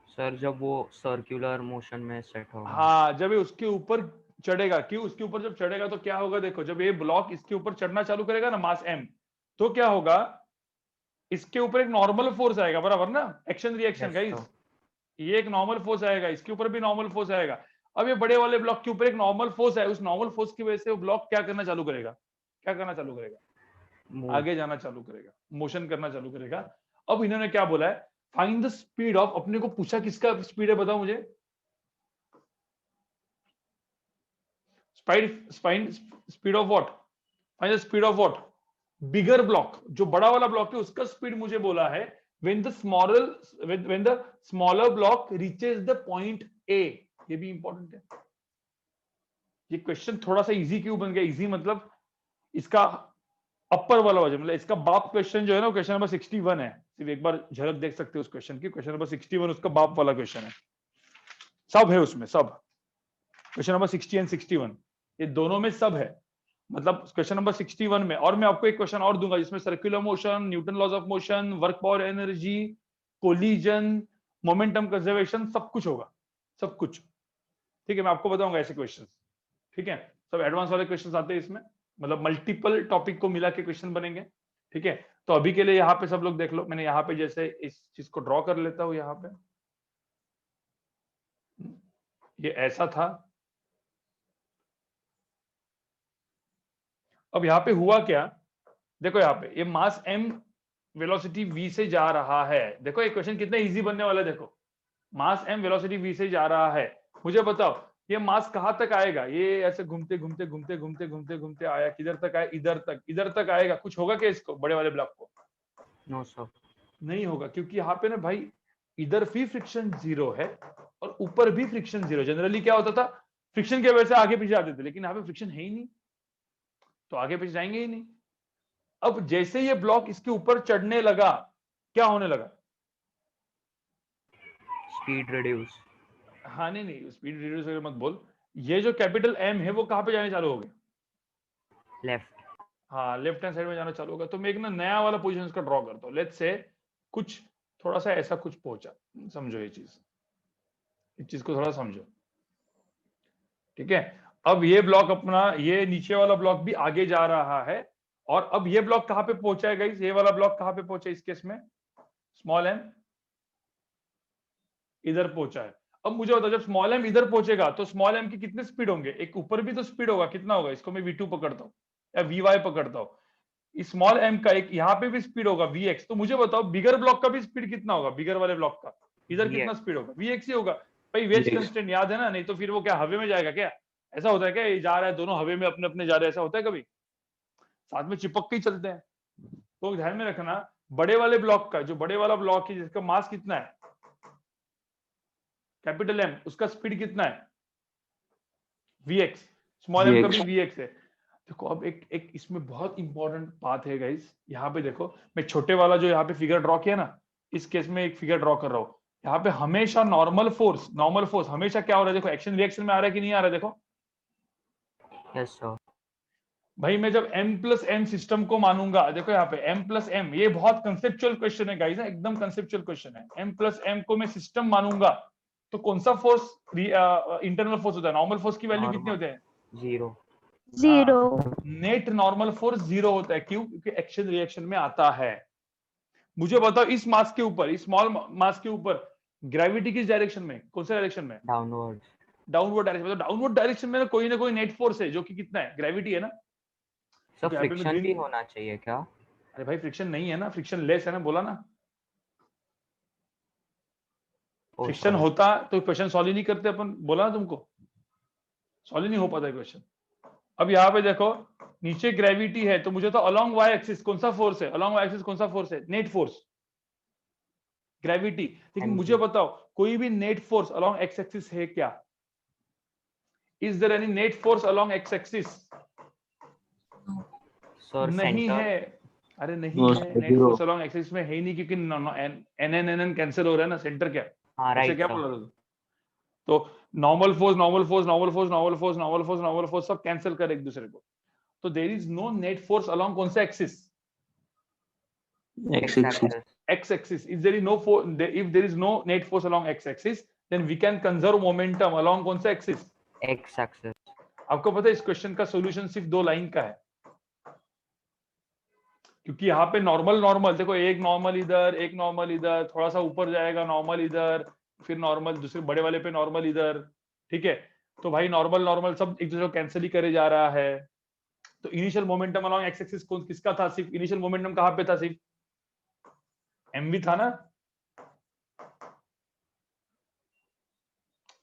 सर जब वो सर्कुलर मोशन में सेट होगा। हाँ, जब ये उसके ऊपर चढ़ेगा। क्यों? उसके ऊपर जब चढ़ेगा तो क्या होगा? देखो जब ये ब्लॉक इसके ऊपर चढ़ना चालू करेगा ना मास m, तो क्या होगा? इसके ऊपर एक नॉर्मल फोर्स आएगा, बराबर ना, एक्शन रिएक्शन गाइस। ये एक नॉर्मल फोर्स आएगा, इसके ऊपर भी नॉर्मल फोर्स आएगा। अब ये बड़े वाले ब्लॉक के ऊपर एक नॉर्मल फोर्स है, उस नॉर्मल फोर्स की वजह से वो ब्लॉक क्या करना चालू करेगा? क्या करना चालू करेगा? आगे जाना चालू करेगा, मोशन करना चालू करेगा। अब इन्होंने क्या बोला है? फाइंड द स्पीड ऑफ, अपने को पूछा किसका स्पीड है, बताओ मुझे। Speed of what? Find the speed of what? Bigger block, जो बड़ा वाला ब्लॉक है उसका स्पीड मुझे बोला है when the smaller block reaches the point A। ये भी इंपॉर्टेंट है। ये क्वेश्चन थोड़ा सा इजी क्यों बन गया? इजी मतलब इसका अपर वाला वजह, मतलब इसका बाप क्वेश्चन जो है ना, क्वेश्चन नंबर 61 है। सिर्फ एक बार झलक देख सकते हो उस क्वेश्चन की। क्वेश्चन नंबर 61 उसका बाप वाला क्वेश्चन है, सब है उसमें, सब। क्वेश्चन नंबर 60 एंड 61 ये दोनों में सब है, मतलब क्वेश्चन नंबर 61 में। और मैं आपको एक क्वेश्चन और दूंगा जिसमें circular motion, Newton laws of motion, work power energy, collision, momentum conservation, सब कुछ होगा, सब कुछ, ठीक है। मैं आपको बताऊंगा ऐसे क्वेश्चंस, ठीक है। सब एडवांस वाले क्वेश्चंस आते हैं इसमें, मतलब मल्टीपल टॉपिक को मिला के क्वेश्चन बनेंगे, ठीक है। तो अभी के लिए यहाँ पे सब लोग देख लो, मैंने यहाँ पे जैसे इस चीज को ड्रॉ कर लेता हूँ। यहाँ पे ये ऐसा था, अब यहाँ पे हुआ क्या? देखो यहाँ पे ये मास m वेलोसिटी v से जा रहा है। देखो ये क्वेश्चन कितना इजी बनने वाला है। देखो मास m वेलोसिटी v से जा रहा है, मुझे बताओ ये मास कहां तक आएगा? ये ऐसे घूमते घूमते घूमते घूमते घूमते घूमते आया, किधर तक आया? इधर तक आएगा। कुछ होगा क्या इसको, बड़े वाले ब्लॉक को? नो सर, नहीं होगा, क्योंकि यहाँ पे ना भाई इधर भी फ्रिक्शन 0 है और ऊपर भी फ्रिक्शन 0। जनरली क्या होता था, फ्रिक्शन की वजह से आगे पीछे आते थे, लेकिन यहाँ पे फ्रिक्शन है ही नहीं तो आगे पीछे जाएंगे ही नहीं। अब जैसे ये ब्लॉक इसके ऊपर चढ़ने लगा, क्या होने लगा? Speed reduce. हाँ नहीं स्पीड रिड्यूस वगैरह मत बोल। ये जो कैपिटल M है वो कहाँ पे जाने चालू हो गया? लेफ्ट। हाँ, लेफ्ट हैंड साइड में जाना चालू होगा। तो मैं एक ना नया वाला पोजीशन का ड्रॉ करता हूँ। लेट्स से कुछ थोड़ा सा ऐसा कुछ पहुंचा, समझो ये चीज को थोड़ा समझो, ठीक है। अब ये ब्लॉक अपना, ये नीचे वाला ब्लॉक भी आगे जा रहा है, और अब ये ब्लॉक कहां पे पहुंचा है गाइस? ये वाला ब्लॉक कहां पे पहुंचा इस केस में? स्मॉल m इधर पहुंचा है। अब मुझे बताओ जब स्मॉल m इधर पहुंचेगा तो स्मॉल m की कितने स्पीड होंगे? एक ऊपर भी तो स्पीड होगा, कितना होगा? इसको मैं v2 पकड़ता हूँ या vy पकड़ता हूँ। इस स्मॉल m का एक यहाँ पे भी स्पीड होगा vx। तो मुझे बताओ बिगर ब्लॉक का भी स्पीड कितना होगा? बिगर वाले ब्लॉक का इधर कितना स्पीड होगा? vx ही होगा भाई। वेज कंस्टेंट याद है ना? नहीं तो फिर वो क्या हवा में जाएगा क्या? ऐसा होता है क्या ये जा रहा है दोनों हवा में अपने अपने जा रहे हैं? ऐसा होता है कभी? साथ में चिपक के ही चलते हैं। तो ध्यान में रखना बड़े वाले ब्लॉक का, जो बड़े वाला ब्लॉक है जिसका मास कितना है कैपिटल M, उसका स्पीड कितना है? vx। स्मॉल m का भी vx है। देखो अब एक इसमें बहुत इंपॉर्टेंट बात है गाइस, यहाँ पे देखो मैं छोटे वाला जो यहाँ पे फिगर ड्रॉ किया ना, इस केस में एक फिगर ड्रॉ कर रहा हूँ। यहाँ पे हमेशा नॉर्मल फोर्स हमेशा क्या हो रहा है, देखो एक्शन रिएक्शन में आ रहा है कि नहीं आ रहा है, देखो। Yes sir. भाई मैं जब m+m सिस्टम को मानूंगा, देखो यहाँ पे m+m, ये बहुत कंसेप्चुअल क्वेश्चन है गाइस, एकदम कंसेप्चुअल क्वेश्चन है। m+m को मैं सिस्टम मानूंगा तो कौन सा फोर्स इंटरनल फोर्स होता है? नॉर्मल फोर्स की वैल्यू कितने होते हैं? 0 नेट नॉर्मल फोर्स 0 होता है। क्यों? क्योंकि एक्शन रिएक्शन में आता है। मुझे बताओ इस मास के ऊपर, इस स्मॉल मास के ऊपर ग्रेविटी किस डायरेक्शन में, कौन सा डायरेक्शन में? डाउनवर्ड डायरेक्शन में। तो डाउनवर्ड डायरेक्शन में कोई ना कोई नेट फोर्स है जो कि कितना है? ग्रेविटी है ना। सर फ्रिक्शन भी होना चाहिए क्या? अरे भाई फ्रिक्शन नहीं है ना, फ्रिक्शन लेस है ना, बोला ना। फ्रिक्शन होता तो क्वेश्चन सॉल्व ही नहीं करते अपन, बोला ना तुमको, सॉल्व ही नहीं हो पाता क्वेश्चन। अब यहाँ पे देखो नीचे ग्रेविटी है, तो मुझे तो अलोंग वाई एक्सिस कौन सा फोर्स है? अलोंग वाई एक्सिस कौन सा फोर्स है? Net force, gravity. लेकिन मुझे बताओ कोई भी net force along x axis है क्या? Is there any net force along x axis? नहीं है। अरे नहीं है, नेट फोर्स अलोंग एक्सिस में है ही नहीं, क्योंकि एन कैंसिल हो रहा है ना, सेंटर क्या ऐसे क्या बोला था? तो नॉर्मल फोर्स सब कैंसिल कर एक दूसरे को, तो there is no net force along कौन सा एक्सिस? X axis. If there is no net force along x axis, then we can conserve momentum along कौन सा एक्सिस? X axis. आपको पता है इस क्वेश्चन का सॉल्यूशन सिर्फ 2 लाइन का है, क्योंकि यहाँ पे नॉर्मल देखो, एक नॉर्मल इधर, थोड़ा सा ऊपर जाएगा नॉर्मल इधर, फिर नॉर्मल दूसरे बड़े वाले पे नॉर्मल इधर, ठीक है। तो भाई नॉर्मल सब एक दूसरे को कैंसिल ही करे जा रहा है। तो initial momentum along x axis कौन किसका था? सिर्फ इनिशियल मोमेंटम कहाँ पे था? सिर्फ mv था ना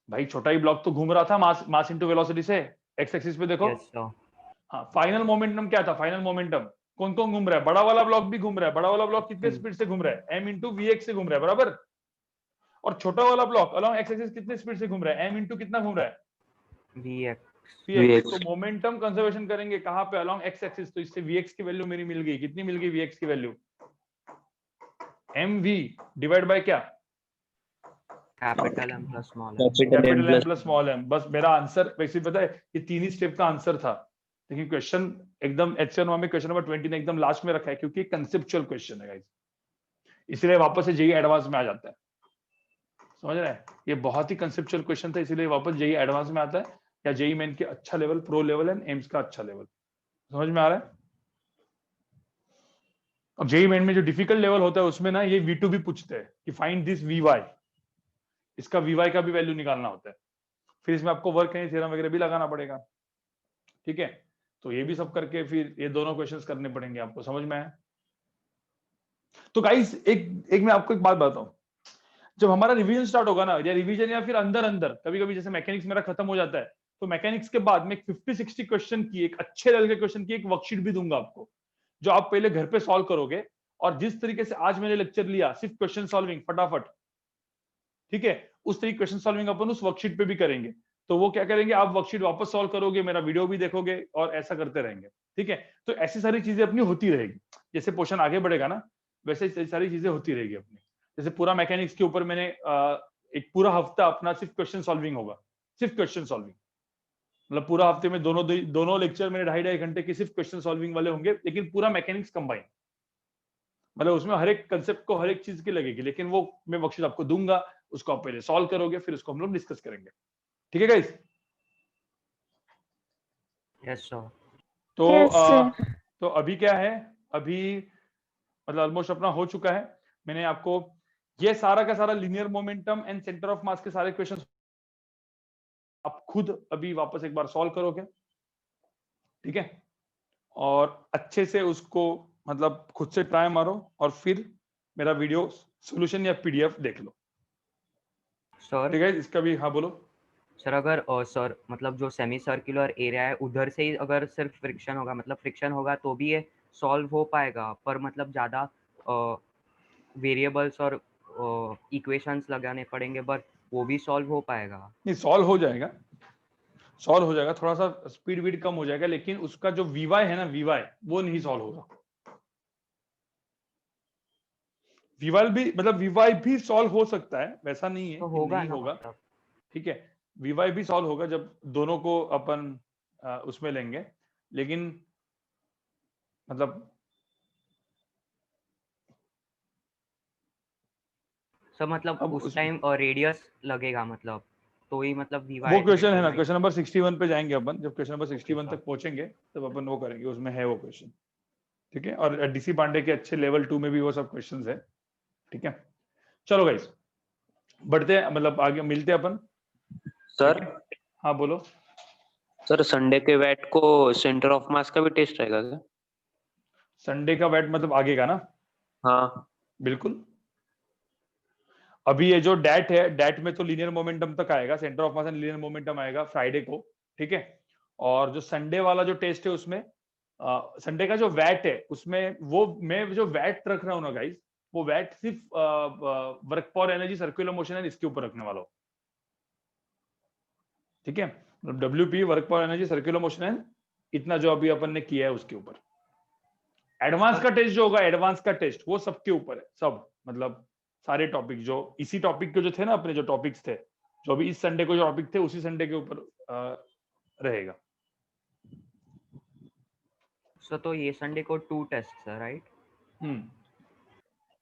भाई। छोटा ही ब्लॉक तो घूम रहा था मास इनटू वेलोसिटी से एक्स एक्सिस पे, देखो। हाँ, फाइनल मोमेंटम क्या था? फाइनल मोमेंटम कौन कौन घूम रहा है? बड़ा वाला ब्लॉक भी घूम रहा है। बड़ा वाला ब्लॉक कितने स्पीड से घूम रहा है? m इंटू vx से घूम रहा है, बराबर। और छोटा वाला ब्लॉक अलोंग एक्स एक्सिस कितने स्पीड से घूम रहा है? m इंटू कितना घूम रहा है? vx। तो मोमेंटम कंजर्वेशन करेंगे कहाँ पे? Along x axis. तो इससे vx की वैल्यू मेरी मिल गई। कितनी मिल गई vx की वैल्यू? mv डिवाइड बाय क्या? Capital M plus small m। बस मेरा आंसर वैसे पता है, ये 3 ही स्टेप का आंसर था, लेकिन क्वेश्चन एकदम HCN में क्वेश्चन नंबर 20 ने एकदम लास्ट में रखा है, क्योंकि कंसेप्चुअल क्वेश्चन है गाइस, इसलिए वापस से जेईई एडवांस में आ जाता है। समझ रहे हैं? ये बहुत ही कंसेप्चुअल क्वेश्चन था, इसीलिए वापस जेईई एडवांस में आता है, या जेईई मेन के अच्छा level, pro level and AIIMS का अच्छा लेवल। समझ में आ रहा है? अब जेईई मेन में जो डिफिकल्ट लेवल होता है उसमें ना ये V2 भी पूछते हैं कि फाइंड दिस Vy, इसका Vy का भी वैल्यू निकालना होता है। फिर इसमें आपको वर्क एंड थ्योरम वगैरह भी लगाना पड़ेगा, ठीक है। तो ये भी सब करके फिर ये दोनों क्वेश्चंस करने पड़ेंगे आपको। समझ में आया? तो गाइस एक मैं आपको एक बात बताऊं, जब हमारा रिवीजन स्टार्ट होगा ना, या रिवीजन या फिर अंदर कभी कभी जैसे मैकेनिक्स मेरा खत्म हो जाता है, तो मैकेनिक्स के बाद में 50-60 क्वेश्चन की, एक अच्छे लेवल के क्वेश्चन की एक वर्कशीट भी दूंगा आपको, जो आप पहले घर पे सॉल्व करोगे। और जिस तरीके से आज मैंने लेक्चर लिया, सिर्फ क्वेश्चन सॉल्विंग फटाफट, ठीक है, उस तरीके क्वेश्चन सॉल्विंग अपन उस वर्कशीट पे भी करेंगे। तो वो क्या करेंगे, आप वर्कशीट वापस सॉल्व करोगे, मेरा वीडियो भी देखोगे, और ऐसा करते रहेंगे, ठीक है। तो ऐसी सारी चीजें अपनी होती रहेगी, जैसे पोर्शन आगे बढ़ेगा ना, वैसे सारी चीजें होती रहेगी अपनी। जैसे पूरा मैकेनिक्स के ऊपर मैंने एक पूरा हफ्ता अपना सिर्फ क्वेश्चन सॉल्विंग होगा, सिर्फ क्वेश्चन सॉल्विंग, मतलब पूरा हफ्ते में दोनों लेक्चर मेरे 2.5 घंटे के सिर्फ क्वेश्चन सॉल्विंग वाले होंगे, लेकिन पूरा मैकेनिक्स कंबाइन, मतलब उसमें हर एक कंसेप्ट को हर एक चीज की लगेगी, लेकिन वो मैं वर्कशीट आपको दूंगा, उसको आप पहले सॉल्व करोगे, फिर उसको हम लोग डिस्कस करेंगे, ठीक है गाइस? Yes sir. तो अभी क्या है, अभी मतलब ऑलमोस्ट अपना हो चुका है। मैंने आपको ये सारा का सारा linear momentum and centre of मास के सारे क्वेश्चंस आप खुद अभी वापस एक बार सॉल्व करोगे, ठीक है, और अच्छे से उसको मतलब खुद से ट्राई मारो, और फिर मेरा वीडियो सॉल्यूशन या पीडीएफ देख लो सर। ठीक है? इसका भी हाँ बोलो सर। अगर सर मतलब जो सेमी सर्कुलर एरिया है उधर से ही अगर सिर्फ फ्रिक्शन होगा, मतलब फ्रिक्शन होगा तो भी ये सॉल्व हो पाएगा, पर मतलब ज़्यादा वेरिएबल्स और इक्वेशंस लगाने पड़ेंगे, बट वो भी सॉल्व हो पाएगा? नहीं, सॉल्व हो जाएगा, सॉल्व हो जाएगा, थोड़ा सा स्पीड वीड कम हो जाएगा, लेकिन उसका जो वीवाई है ना, वीवाई वो नहीं सॉल्व होगा। वीवाई भी सॉल्व हो सकता है, वैसा नहीं है तो कि होगा नहीं ना होगा, मतलब। ठीक है। वीवाई भी सॉल्व होगा जब दोनों को अपन उसमें लेंगे, लेकिन मतलब सर मतलब अब उस टाइम रेडियस लगेगा मतलब, तो ही मतलब वो क्वेश्चन है ना, क्वेश्चन नंबर 61 पे जाएंगे अपन, जब क्वेश्चन नंबर 61 सर। तक पहुंचेंगे तब अपन वो करेंगे, उसमें है वो क्वेश्चन, ठीक है। और डीसी पांडे के अच्छे लेवल 2 में भी वो सब क्वेश्चंस है, ठीक है। चलो गाइस बढ़ते हैं, मतलब आगे मिलते हैं अपन। सर हाँ बोलो। सर संडे के वैट को सेंटर ऑफ मास का भी टेस्ट रहेगा क्या? संडे का वैट मतलब आगे का ना? हाँ बिल्कुल। अभी ये जो डैट है, डैट में तो लीनियर मोमेंटम तक आएगा, centre of mass and linear momentum आएगा फ्राइडे को, ठीक है। और जो संडे वाला जो टेस्ट है उसमें संडे का जो वैट है उसमें वो मैं जो वैट रख रहा हूँ ना गाइस, वो वैट सिर्फ वर्क पर एनर्जी, सर्कुलर मोशन है, इसके ऊपर रखने वाला हूँ, ठीक है। WP वर्क पर एनर्जी, सर्कुलर मोशन है, इतना जो अभी अपन ने किया है उसके ऊपर। एडवांस का टेस्ट जो होगा, एडवांस का टेस्ट वो सबके ऊपर है, सब मतलब सारे टॉपिक जो इसी टॉपिक के जो थे ना, अपने जो टॉपिक्स थे, जो अभी इस संडे को जो टॉपिक थे, उसी संडे के ऊपर रहेगा। सो तो ये संडे को 2 टेस्ट है, राइट?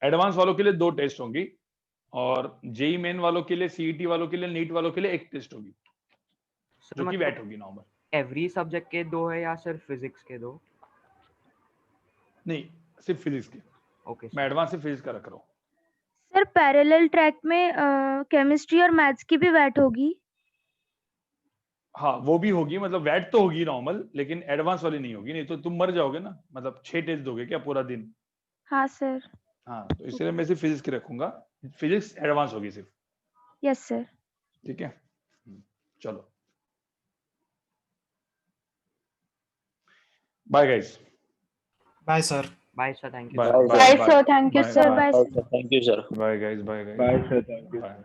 एडवांस वालों के लिए 2 टेस्ट होंगी, और जेई मेन वालों के लिए, सीईटी वालों के लिए, नीट वालों के लिए 1 टेस्ट होगी, जो कि वैट होगी नॉर्मल। एवरी सब्जेक्ट के 2 है या सिर्फ फिजिक्स के 2? नहीं, सिर्फ फिजिक्स के। ओके मैं एडवांस से फिजिक्स का रख रहा हूँ। सर पैरेलल ट्रैक में केमिस्ट्री और मैथ्स की भी वैट होगी? हाँ वो भी होगी, मतलब वैट तो होगी नॉर्मल, लेकिन एडवांस वाली नहीं होगी, नहीं तो तुम मर जाओगे ना, मतलब 6 टेस्ट दोगे क्या पूरा दिन? हाँ सर। हाँ, तो इसलिए मैं सिर्फ फिजिक्स की रखूंगा, फिजिक्स एडवांस होगी सिर्फ। Yes sir. ठीक है, चलो bye guys. Bye sir. Bye sir, thank you. Bye Bye sir, thank you sir. Bye sir. Thank you sir. Bye guys, bye guys, Bye, sir. Thank you. Bye.